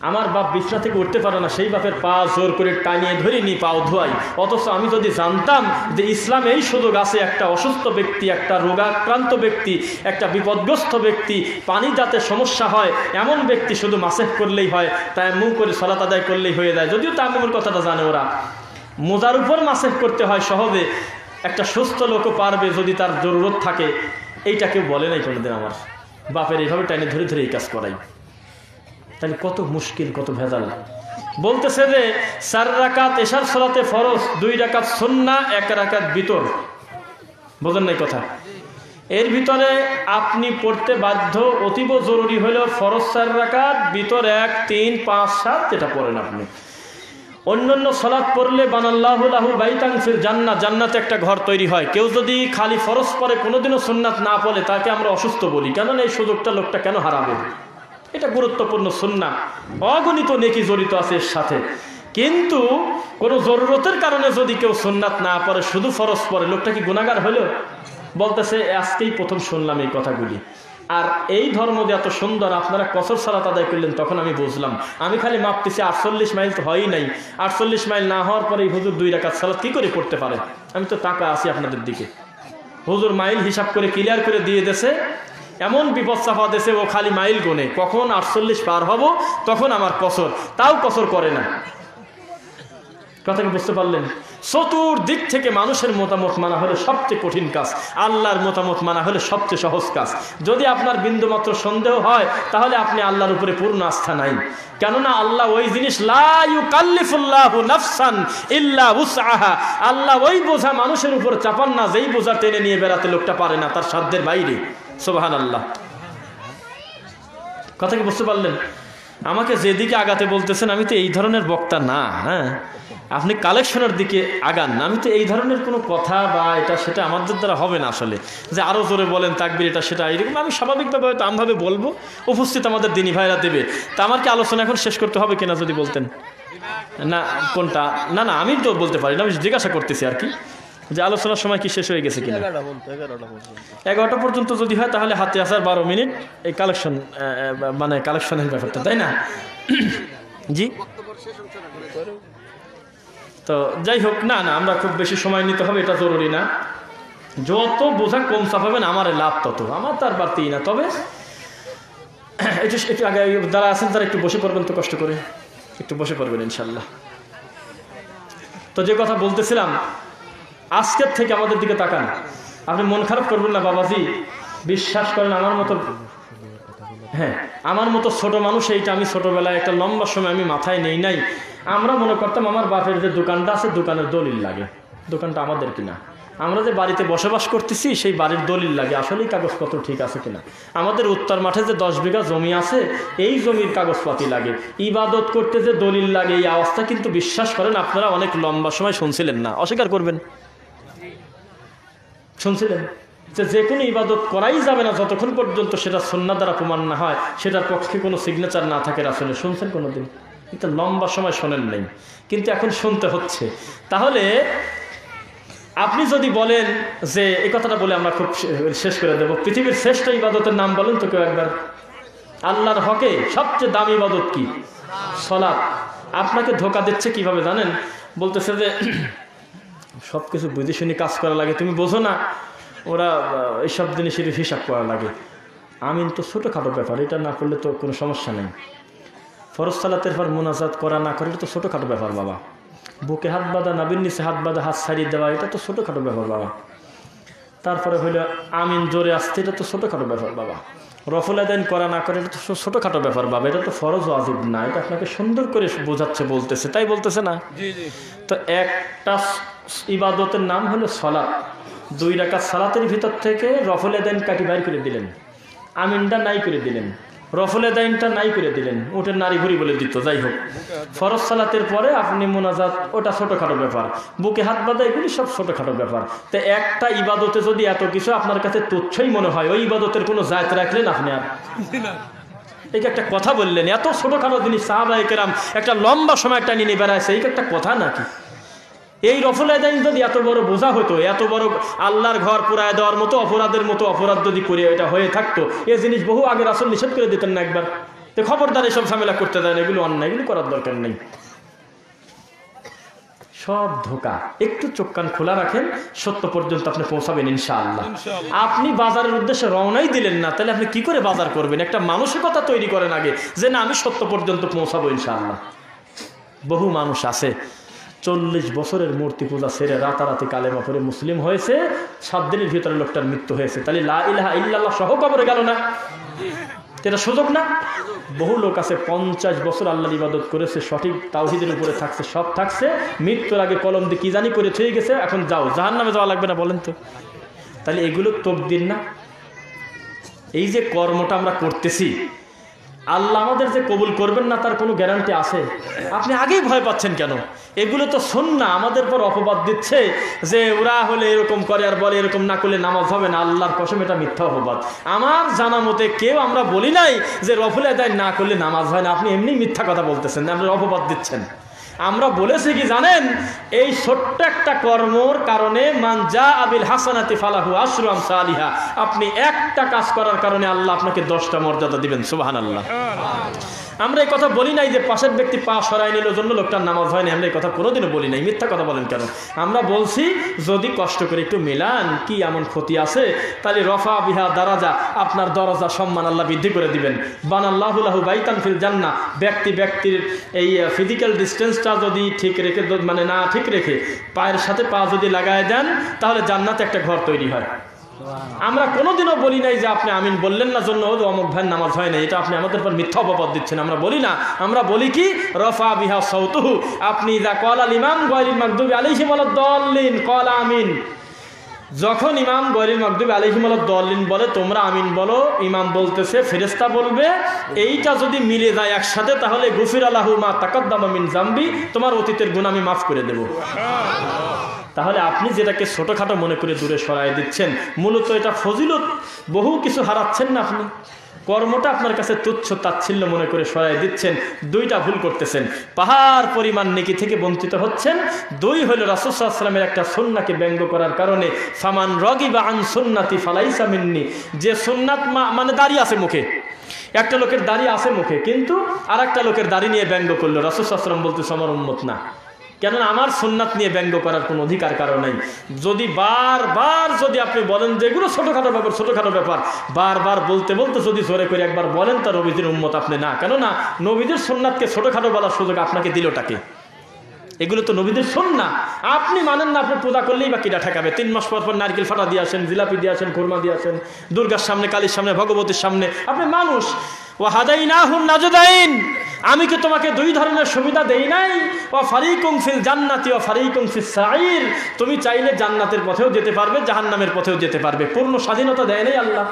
আমার বাপ বিছনা থেকে উঠতে পারে না, সেই বাপের পা জোর করে টানিয়ে ধরে নি, পাও ধোয়াই। অথচ আমি যদি জানতাম যে ইসলাম এই সুযোগ আছে, একটা অসুস্থ ব্যক্তি, একটা রোগাক্রান্ত ব্যক্তি, একটা বিপদগ্রস্ত ব্যক্তি, পানি যাতে সমস্যা হয় এমন ব্যক্তি শুধু মাসেহ করলেই হয়, তায়াম্মুম করে সালাত আদায় করলেই হয়ে যায়। যদিও তায়াম্মুমের কথাটা জানে ওরা, মোজার উপর মাসেহ করতে হয় সহজে, একটা সুস্থ লোকও পারবে যদি তার জরুরত থাকে। এইটা কেউ বলে নাই কোনোদিন আমার বাপের এইভাবে টাইনে ধরে ধরে এই কাজ করাই। তাহলে কত মুশকিল, কত ভেজাল। বলতেছে যে 4 রাকাত এশার সালাতে ফরজ, 2 রাকাত সুন্নাহ, 1 রাকাত বিতর। বোঝেন নাই কথা? এর ভিতরে আপনি পড়তে বাধ্য, অতীব জরুরি হলো ফরজ 4 রাকাত, বিতর 1, 3, 5, 7 যেটা পড়েন আপনি। অন্যান্য সালাত পড়লে বানাল্লাহু লাহু বাইতান ফিল জান্নাহ, জান্নাতে একটা ঘর তৈরি হয়। কেউ যদি খালি ফরজ পড়ে, কোনোদিনও সুন্নাত না পড়ে, তাকে আমরা অসুস্থ বলি। কেননা এই সুযোগটা লোকটা কেন হারাবে? এটা গুরুত্বপূর্ণ সুন্নাহ, অগণিত নেকি জড়িত আছে এর সাথে। কিন্তু কোনো জরুরতের কারণে যদি কেউ সুন্নাত না পড়ে, শুধু ফরজ পড়ে, লোকটা কি গুনাহগার হলো? বলতেছে আজকেই প্রথম শুনলাম এই কথাগুলি। আর এই ধর্ম যে এত সুন্দর, আপনারা কসর সালাত আদায় করলেন, তখন আমি বুঝলাম। আমি খালি মাপতেছি 48 মাইল তো হয়ই নাই। 48 মাইল না হওয়ার পরে হুজুর 2 রাকাত সালাত কি করে পড়তে পারে? আমি তো তাকা আছি আপনাদের দিকে। হুজুর মাইল হিসাব করে ক্লিয়ার করে দিয়ে দেছে, এমন বিপদ চাপা দেশে, ও খালি মাইল গোনে, কখন 48 পার হব তখন আমার কসর, তাও কসর করে না। কথা কি বুঝতে পারলেন? চতুর্দিক থেকে মানুষের মতামত মানা হলে সবচেয়ে কঠিন কাজ, আল্লাহর মতামত মানা হলে সবচেয়ে সহজ কাজ। যদি আপনার বিন্দুমাত্র সন্দেহ হয়, তাহলে আপনি আল্লাহর উপরে পূর্ণ আস্থা নাই। কেননা আল্লাহ ওই জিনিস, লা ইউকাল্লিফুল্লাহু নাফসান ইল্লা উসআহা, আল্লাহ ওই বোঝা মানুষের উপর চাপান না যেই বোঝা টেনে নিয়ে বেড়াতে লোকটা পারে না, তার সাধ্যের বাইরে। সুবহানাল্লাহ। কথা কি বুঝতে পারলেন? আমাকে যেদিকে আগাতে বলতেছেন, আমি তো এই ধরনের বক্তা না। হ্যাঁ, আপনি কালেকশনের দিকে আগান। আমি তো এই ধরনের কোনো কথা বা এটা সেটা আমাদের দ্বারা হবে না আসলে, যে আরও জোরে বলেন তাকবীর, এটা সেটা, এরকম আমি স্বাভাবিকভাবে হয়তো আমভাবে বলবো, উপস্থিত আমাদের দিনী ভাইরা দেবে। তা আমার কি আলোচনা এখন শেষ করতে হবে কিনা যদি বলতেন? না কোনটা? না না, আমি তো বলতে পারি না, আমি জিজ্ঞাসা করতেছি আর কি, যে আলোচনার সময় কি শেষ হয়ে গেছে কিনা। 11টা পর্যন্ত যদি হয় তাহলে হাতে আসার 12 মিনিট এই কালেকশন, মানে কালেকশনের ব্যাপারটা, তাই না? জি, তো যাই হোক, না না, আমরা খুব বেশি সময় নিতে হবে এটা জরুরি না। যত বোঝা কম চাপাবেন আমার লাভ তত, আমার তার বাড়তি না। তবে একটু আগে যারা আছেন তারা একটু বসে পড়বেন তো, কষ্ট করে একটু বসে পড়বেন ইনশাল্লাহ। তো যে কথা বলতেছিলাম, আজকের থেকে আমাদের দিকে তাকান। আপনি মন খারাপ করবেন না বাবাজি, বিশ্বাস করেন আমার মতো, হ্যাঁ আমার মতো ছোট মানুষ এইটা আমি ছোটবেলায় একটা লম্বা সময় আমি মাথায় নেই নাই। আমরা মনে করতাম আমার বাপের যে দোকানটা আছে দোকানের দলিল লাগে, দোকানটা আমাদের কিনা। আমরা যে বাড়িতে বসবাস করতেছি সেই বাড়ির দলিল লাগে, আসলেই কাগজপত্র ঠিক আছে কিনা। আমাদের উত্তর মাঠে যে 10 বিঘা জমি আছে এই জমির কাগজপাতি লাগে। ইবাদত করতে যে দলিল লাগে, এই আওয়াজটা কিন্তু বিশ্বাস করেন আপনারা অনেক লম্বা সময় শুনছিলেন না, অস্বীকার করবেন, শুনছিলেন যে কোনো ইবাদত করাই যাবে না যতক্ষণ পর্যন্ত সেটা সুন্নাহ দ্বারা প্রমাণ না হয়, সেটার পক্ষে কোনো সিগনেচার না থাকে রাসূলের। শুনছেন কোনোদিন? কিন্তু লম্বা সময় শোনেন নাই, কিন্তু এখন শুনতে হচ্ছে। তাহলে আপনি যদি বলেন যে এই কথাটা বলে আমরা খুব শেষ করে দেব, পৃথিবীর শ্রেষ্ঠ ইবাদতের নাম বলেন তো কেউ একবার। আল্লাহর হকে সবচেয়ে দামি ইবাদত কি? সালাত। আপনাকে ধোঁকা দিচ্ছে কিভাবে জানেন? বলতেছে যে সব কিছু বুঝে শুনে কাজ করা লাগে, তুমি বোঝো না ওরা এইসব জিনিসের হিসাব করা লাগে। আমিন তো ছোটোখাটো ব্যাপার, এটা না করলে তো কোনো সমস্যা নেই। ফরজ সালাতের পর মোনাজাত করা না করে এটা তো ছোটোখাটো ব্যাপার বাবা। বুকে হাত বাঁধা, নাবির নিচে হাত বাঁধা, হাত ছাড়িয়ে দেওয়া, এটা তো ছোটোখাটো ব্যাপার বাবা। তারপরে হইলো আমিন জোরে আসতে, এটা তো ছোটোখাটো ব্যাপার বাবা। রফুল আদাইন করা না করে এটা তো ছোটোখাটো ব্যাপার বাবা, এটা তো ফরজ ওয়াজিব না। এটা আপনাকে সুন্দর করে বোঝাচ্ছে, বলতেছে, তাই বলতেছে না? তো একটা ইবাদতের নাম হলো সালাত। 2 রাকাত সালাতের ভিতর থেকে রফুল আদাইন কাটি বাইর করে দিলেন, আমিনটা নাই করে দিলেন, রফুল আদাইনটা নাই করে দিলেন, ওটা নারী ভুরি বলে দিত। যাই হোক, ফরজ সালাতের পরে আপনি মোনাজাত, ওটা ছোটোখাটো ব্যাপার। বুকে হাত বাঁধা, এগুলি সব ছোটোখাটো ব্যাপার। তো একটা ইবাদতে যদি এত কিছু আপনার কাছে তুচ্ছই মনে হয়, ওই ইবাদতের কোনো জায়ত রাখলেন আপনি আর? এই একটা কথা বললেন, এত ছোটোখাটো জিনিস সাহাবায়ে কেরাম একটা লম্বা সময় একটা নিয়ে বেড়াইছে, এই একটা কথা নাকি? এই রফুল আদাইন যদি এত বড় বোঝা হতো, এত বড় আল্লাহর ঘর পুরায় দেওয়ার মতো অপরাধের মতো অপরাধ যদি করে এটা হয়ে থাকতো, এই জিনিস বহু আগে রাসূল নিষেধ করে দিতেন না একবার? তো খবরদার এসব ঝামেলা করতে দেন, এগুলো অন্যায়, এগুলো করার দরকার নেই। সব ধোঁকা। একটু চোখ কান খোলা রাখেন, সত্য পর্যন্ত আপনি পৌঁছাবেন ইনশাআল্লাহ। আপনি বাজারের উদ্দেশ্যে রওনাই দিলেন না, তাহলে আপনি কি করে বাজার করবেন? একটা মানসিকতা তৈরি করেন আগে, যে না আমি সত্য পর্যন্ত পৌঁছাবো ইনশাআল্লাহ। বহু মানুষ আছে 40 বছরের মূর্তি পূজা ছেড়ে রাতারাতি কালেমা পড়ে মুসলিম হয়েছে, 7 দিনের ভিতরে লোকটার মৃত্যু হয়েছে। তাহলে লা ইলাহা ইল্লাল্লাহ সহ কবরে গেল না? এটা সুযোগ না? বহু লোক আছে 50 বছর আল্লাহর ইবাদত করেছে, সঠিক তাওহীদের উপরে থাকছে, সব থাকছে, মৃত্যুর আগে কলম দিয়ে কি জানি করে থয়ে গেছে, এখন যাও, জাহান্নামে যাওয়া লাগবে না বলেন তো? তাহলে এগুলো তাকদীর না? এই যে কর্মটা আমরা করতেছি, আল্লাহ আমাদের যে কবুল করবেন না তার কোনো গ্যারান্টি আছে? আপনি আগেই ভয় পাচ্ছেন কেন? এগুলো তো সুন্নাহ, আমাদের পর অপবাদ দিচ্ছে যে ওরা হলে এরকম করে আর বলে এরকম না করলে নামাজ হবে না। আল্লাহর কসম এটা মিথ্যা অপবাদ। আমার জানা মতে কেউ আমরা বলি নাই যে রফুল আদাইন না করলে নামাজ হয় না। আপনি এমনি মিথ্যা কথা বলতেছেন, আপনি অপবাদ দিচ্ছেন। আমরা বলেছি কি জানেন? এই ছোট্ট একটা কর্মর কারণে মান জা আবিল হাসানাতি ফালাহু আশরু আমসালিহা, আপনি একটা কাজ করার কারণে আল্লাহ আপনাকে 10টা মর্যাদা দিবেন। সুবহানাল্লাহ। আমরা এই কথা বলি নাই যে পাশের ব্যক্তি পা সরাই নিল জন্য লোকটার নামাজ হয়নি, আমরা এই কথা কোনোদিনও বলি নাই। মিথ্যা কথা বলেন কেন? আমরা বলছি যদি কষ্ট করে একটু মেলান, কি এমন ক্ষতি আছে? তাহলে রফা বিহা দারাজা, আপনার দরজা সম্মান আল্লাহ বৃদ্ধি করে দিবেন। বানাল্লাহু লাহু বাইতান ফিল জান্নাহ, ব্যক্তির এই ফিজিক্যাল ডিস্টেন্সটা যদি ঠিক রেখে, মানে না ঠিক রেখে পায়ের সাথে পা যদি লাগায় দেন, তাহলে জান্নাতে একটা ঘর তৈরি হয়। আমরা কোনোদিনও বলি নাই যে আপনি আমিন বললেন না জন্য অমুক ভাই নামাজ হয় না, এটা আপনি আমাদের উপর মিথ্যা অপবাদ দিচ্ছেন। আমরা বলি না, আমরা বলি কি রফা বিহা সাউতুহু, আপনি যা ক্বালাল ইমাম গায়রিল মাগদুবি আলাইহিম ওয়ালাদ-দাল্লিন ক্বালা আমিন, যখন ইমাম গায়রিল মাগদুবি আলাইহিম ওয়ালাদ-দাল্লিন বলে তোমরা আমিন বলো, ইমাম বলতেছে ফেরেশতা বলবে, এইটা যদি মিলে যায় একসাথে তাহলে গুফিরা লাহু মা তাকাদ্দামা মিন যামবি, তোমার অতীতের গুনাহ আমি মাফ করে দেব। তাহলে আপনি যেটাকে ছোটোখাটো মনে করে দূরে সরাই দিচ্ছেন, মূলত এটা ফজিলত, বহু কিছু হারাচ্ছেন না আপনি। কর্মটা আপনার কাছে তুচ্ছ তাচ্ছিল্য মনে করে সরাই দিচ্ছেন। 2টা ভুল করতেছেন, পাহাড় পরিমাণ নেকি থেকে বঞ্চিত হচ্ছেন। 2 হলো রাসূল সাল্লাল্লাহু আলাইহি ওয়াসাল্লামের একটা সুন্নাহকে ব্যঙ্গ করার কারণে ফামান রাগিবা আন সুন্নতি ফালাইসা মিন্নি, যে সুন্নাত মানে দাড়ি আছে মুখে, একটা লোকের দাড়ি আছে মুখে কিন্তু আর একটা লোকের দাড়ি নিয়ে ব্যঙ্গ করলো, রাসূল সাল্লাল্লাহু আলাইহি ওয়াসাল্লাম বলতেছে আমার উম্মত না। কেননা আমার সুন্নাত নিয়ে ব্যঙ্গ করার কোনো অধিকার কারো নাই। যদি বারবার যদি আপনি বলেন যে এগুলো ছোটোখাটো ব্যাপার বারবার বলতে বলতে যদি জোরে করে একবার বলেন তা নবীদের উম্মত আপনি না। কেননা নবীদের সুন্নাতকে ছোটোখাটো বলার সুযোগ আপনাকে দিলটাকে? এগুলো তো নবীদের সুন্নাহ, আপনি মানেন না। আপনি পূজা করলেই বা কিটা ঠেকাবে? 3 মাস পর পর নারকেল ফাটা দিয়ে আসেন, জিলাপি দিয়ে আসেন, খুরমা দিয়ে আসেন, দুর্গার সামনে, কালীর সামনে, ভগবতীর সামনে। আপনি মানুষ। ওয়া হাদাইনাহুন নাজদাইন, আমি কি তোমাকে 2 ধরনের সুবিধা দেই নাই? ওয়া ফারিকুম ফিল জান্নাতি ওয়া ফারিকুম ফিস সাঈর, তুমি চাইলে জান্নাতের পথেও যেতে পারবে, জাহান্নামের পথেও যেতে পারবে। পূর্ণ স্বাধীনতা দেয় নাই আল্লাহ?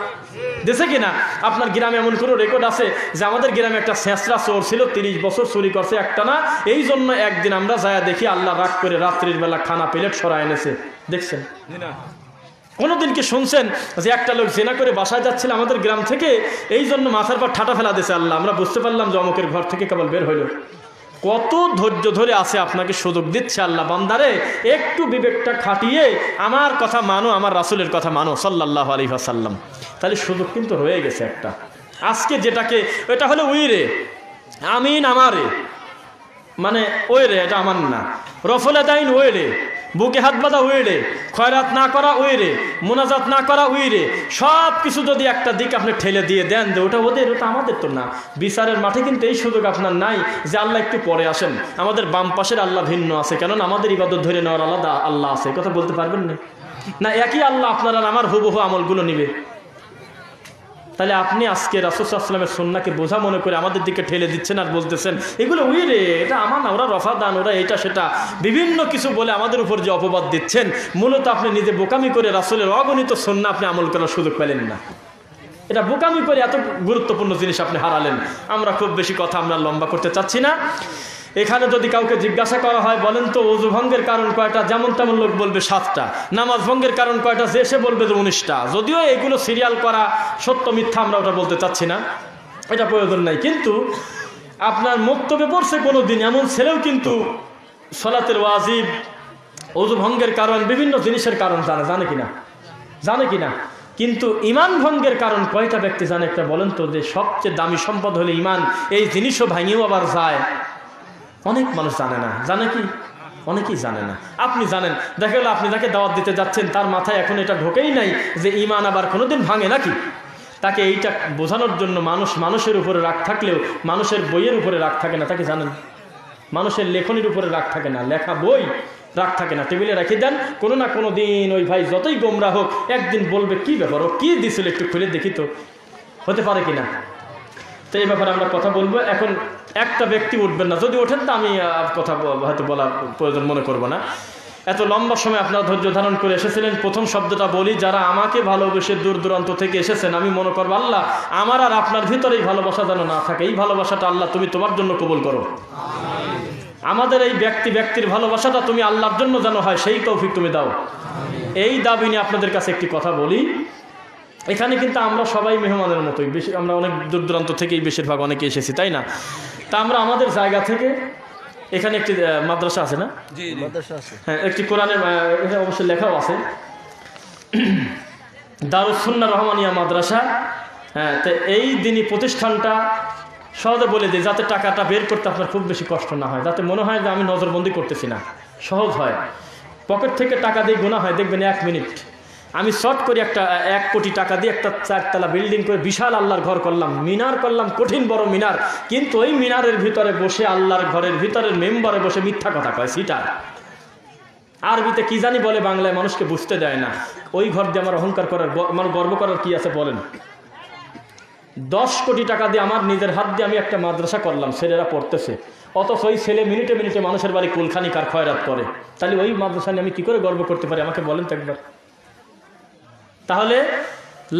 দেশে কিনা? আপনার গ্রামে এমন কোনো রেকর্ড আছে যে আমাদের গ্রামে একটা ছেঁচড়া চোর ছিল, 30 বছর চুরি করছে একটা না, এই জন্য একদিন আমরা যায়া দেখি আল্লাহ রাগ করে রাত্রির বেলা খানা প্লেট সরায় এনেছে? দেখছেন? কোনোদিন কি শুনছেন যে একটা লোক জেনা করে বাসায় যাচ্ছিল আমাদের গ্রাম থেকে, এই জন্য মাথার পর ঠাটা ফেলা দিয়েছে আল্লাহ? আমরা বুঝতে পারলাম যে অমুকের ঘর থেকে কেবল বের হইল। কত ধৈর্য ধরে আছে, আপনাকে সুযোগ দিচ্ছে আল্লাহ, বান্দারে একটু বিবেকটা খাটিয়ে আমার কথা মানো, আমার রাসূলের কথা মানো সাল্লাল্লাহু আলাইহি ওয়াসাল্লাম। তাহলে সুযোগ কিন্তু রয়ে গেছে একটা। আজকে যেটাকে, এটা হলো উইরে, আমিন আমারে, মানে ওই রে, এটা আমার না। রফলে দাইন ওই রে, বুকে হাত বাঁধা ওই রে, খয়রাত না করা ওই রে, মোনাজাত না করা ওই রে, সব কিছু যদি একটা দিক আপনি ঠেলে দিয়ে দেন যে ওটা ওদের, ওটা আমাদের তো না। বিচারের মাঠে কিন্তু এই সুযোগ আপনার নাই যে আল্লাহ একটু পরে আসেন, আমাদের বাম পাশের আল্লাহ ভিন্ন আছে, কেননা আমাদের ইবাদত ধরে নেওয়ার আলাদা আল্লাহ আছে। কথা বলতে পারবেন না? না একই আল্লাহ আপনার আর আমার হুবহু আমলগুলো নিবে? তাহলে আপনি আজকে রাসূল সাল্লাল্লাহু আলাইহি ওয়াসাল্লামের সুন্নাহকে বোঝা মনে করে আমাদের দিকে ঠেলে দিচ্ছেন আর বলতেছেন এগুলো উই রে, এটা আমার না, ওরা রফা দান, ওরা এটা সেটা বিভিন্ন কিছু বলে আমাদের উপর যে অপবাদ দিচ্ছেন, মূলত আপনি নিজে বোকামি করে রাসূলের অগণিত সুন্নাহ আপনি আমল করার সুযোগ পেলেন না। এটা বোকামি করে এত গুরুত্বপূর্ণ জিনিস আপনি হারালেন। আমরা খুব বেশি কথা আমরা লম্বা করতে চাচ্ছি না। এখানে যদি কাউকে জিজ্ঞাসা করা হয় বলেন তো ওযু ভঙ্গের কারণ কয়টা, যেমন তেমন লোক বলবে 7টা। নামাজ ভঙ্গের কারণ কয়টা, যে সে বলবে যে 19টা। যদিও এগুলো সিরিয়াল করা সত্য মিথ্যা আমরা ওটা বলতে চাচ্ছি না, এটা প্রয়োজন নাই। কিন্তু আপনার বক্তব্যে পড়ছে কোনো দিন এমন ছেলেও কিন্তু সলাতের ওয়াজিব, ওযু ভঙ্গের কারণ, বিভিন্ন জিনিসের কারণ জানে কিনা, জানে কিনা? কিন্তু ইমান ভঙ্গের কারণ কয়টা ব্যক্তি জানে একটা বলেন তো? যে সবচেয়ে দামি সম্পদ হলে ইমান, এই জিনিসও ভাঙিয়েও আবার যায়। অনেক মানুষ জানে না। জানে কি? অনেকেই জানে না। আপনি জানেন, দেখা গেল আপনি যাকে দাওয়াত দিতে যাচ্ছেন তার মাথায় এখন এটা ঢোকেই নাই যে ইমান আবার কোনোদিন ভাঙে নাকি। তাকে এইটা বোঝানোর জন্য মানুষের উপরে রাগ থাকলেও মানুষের বইয়ের উপরে রাগ থাকে না, তাকে জানেন? মানুষের লেখনির উপরে রাগ থাকে না, লেখা বই রাগ থাকে না, টেবিলে রেখে দেন, কোনো না কোনো দিন ওই ভাই যতই গোমরা হোক একদিন বলবে কি ব্যাপার, ও কি দিছিল একটু খুলে দেখি তো, হতে পারে কিনা। তো এই ব্যাপারে আমরা কথা বলবো। এখন একটা ব্যক্তি উঠবেন না, যদি ওঠেন তো আমি কথা হয়তো বলার প্রয়োজন মনে করব না। এত লম্বা সময় আপনারা ধৈর্য ধারণ করে এসেছিলেন। প্রথম শব্দটা বলি, যারা আমাকে ভালোবেসে দূর দূরান্ত থেকে এসেছেন, আমি মনে করবো আল্লাহ আমার আর আপনার ভিতরে এই ভালোবাসা যেন না থাকে, এই ভালোবাসাটা আল্লাহ তুমি তোমার জন্য কবুল করো। আমাদের এই ব্যক্তির ভালোবাসাটা তুমি আল্লাহর জন্য যেন হয়, সেই তৌফিক তুমি দাও। এই দাবি নিয়ে আপনাদের কাছে একটি কথা বলি। এখানে কিন্তু আমরা সবাই মেহমানের মতোই, বেশি আমরা অনেক দূর দূরান্ত থেকেই বেশিরভাগ অনেকে এসেছি, তাই না? তা আমরা আমাদের জায়গা থেকে, এখানে একটি মাদ্রাসা আছে না? হ্যাঁ, একটি কোরআনের এখানে অবশ্যই লেখাও আছে, দারুস সুন্নাহ রহমানিয়া মাদ্রাসা। হ্যাঁ, তো এই দিনই প্রতিষ্ঠানটা সহজে বলে দিই যাতে টাকাটা বের করতে আপনার খুব বেশি কষ্ট না হয়, যাতে মনে হয় যে আমি নজরবন্দি করতেছি না, সহজ হয়। পকেট থেকে টাকা দিয়ে গোনা হয়, দেখবেন 1 মিনিট। আমি শর্ট করে একটা 1 কোটি টাকা দিয়ে একটা 4তলা বিল্ডিং করে বিশাল আল্লাহর ঘর করলাম, মিনার করলাম, কঠিন বড় মিনার, কিন্তু ওই মিনারের ভিতরে বসে আল্লাহর ঘরের ভিতরের মেম্বারে বসে মিথ্যা কথা কয়, সিটার। আরবিতে কি জানি বলে, বাংলায় মানুষকে বুঝতে দেয় না। ওই ঘর দিয়ে আমার অহংকার করার, আমার গর্ব করার কি আছে বলেন? 10 কোটি টাকা দিয়ে আমার নিজের হাত দিয়ে আমি একটা মাদ্রাসা করলাম, ছেলেরা পড়তেছে, অথচ ওই ছেলে মিনিটে মিনিটে মানুষের বাড়ি কুলখানি কার খয়রাত করে। তাহলে ওই মাদ্রাসা নিয়ে আমি কি করে গর্ব করতে পারি, আমাকে বলেন তো একবার। তাহলে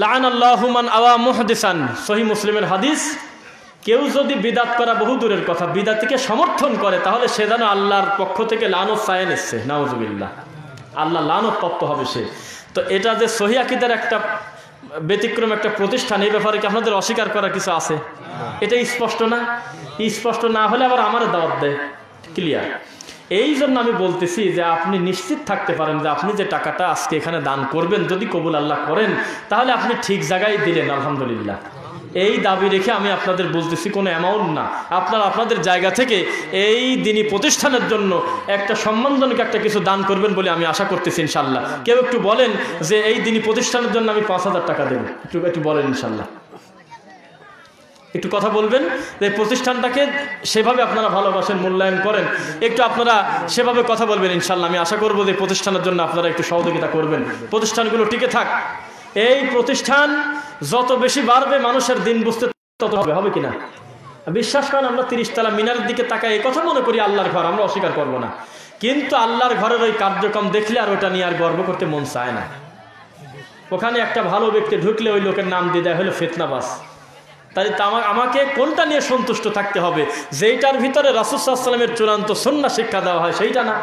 লাআনাল্লাহু মান আওয়া মুহদিসান, সহিহ মুসলিমের হাদিস। কেউ যদি বিদাত করা, বহু দূরের কথা, বিদাতিকে সমর্থন করে, তাহলে সে যেন আল্লাহর পক্ষ থেকে লানত চায় নিচ্ছে, নাউযুবিল্লাহ, আল্লাহ লানত প্রাপ্ত হবে সে। তো এটা যে সহিহ আকীদার একটা ব্যতিক্রম একটা প্রতিষ্ঠান, এই ব্যাপারে কি আপনাদের অস্বীকার করার কিছু আছে? এটা স্পষ্ট না? স্পষ্ট না হলে আবার আমার দাওয়াত দেয়, ক্লিয়ার। এই জন্য আমি বলতেছি যে আপনি নিশ্চিত থাকতে পারেন যে আপনি যে টাকাটা আজকে এখানে দান করবেন, যদি কবুল আল্লাহ করেন, তাহলে আপনি ঠিক জায়গায় দিলেন, আলহামদুলিল্লাহ। এই দাবি রেখে আমি আপনাদের বলতেছি কোনো অ্যামাউন্ট না, আপনারা আপনাদের জায়গা থেকে এই দিনী প্রতিষ্ঠানের জন্য একটা সম্মানজনক একটা কিছু দান করবেন বলে আমি আশা করতেছি ইনশাল্লাহ। কেউ একটু বলেন যে এই দিনী প্রতিষ্ঠানের জন্য আমি 5,000 টাকা দেব, একটু বলেন ইনশাল্লাহ, একটু কথা বলবেন যে প্রতিষ্ঠানটাকে সেভাবে আপনারা ভালোবাসেন, মূল্যায়ন করেন, একটু আপনারা সেভাবে কথা বলবেন ইনশাল্লাহ। আমি আশা করবো যে প্রতিষ্ঠানের জন্য আপনারা একটু সহযোগিতা করবেন, প্রতিষ্ঠানগুলো টিকে থাক। এই প্রতিষ্ঠান যত বেশি বাড়বে মানুষের দিন বুঝতে তত হবে কিনা বিশ্বাস করেন। আমরা 30 তলা মিনারের দিকে তাকাই এই কথা মনে করি আল্লাহর ঘর, আমরা অস্বীকার করবো না, কিন্তু আল্লাহর ঘরের ওই কার্যক্রম দেখলে আর ওটা নিয়ে আর গর্ব করতে মন চায় না। ওখানে একটা ভালো ব্যক্তি ঢুকলে ওই লোকের নাম দিয়ে দেয় হলো ফিতনাবাজ। তাই আমাকে কোনটা নিয়ে সন্তুষ্ট থাকতে হবে? যেইটার ভিতরে রাসূল সাল্লাল্লাহু আলাইহি ওয়াসাল্লামের চূড়ান্ত সুন্নাহ শিক্ষা দেওয়া হয় সেইটা না।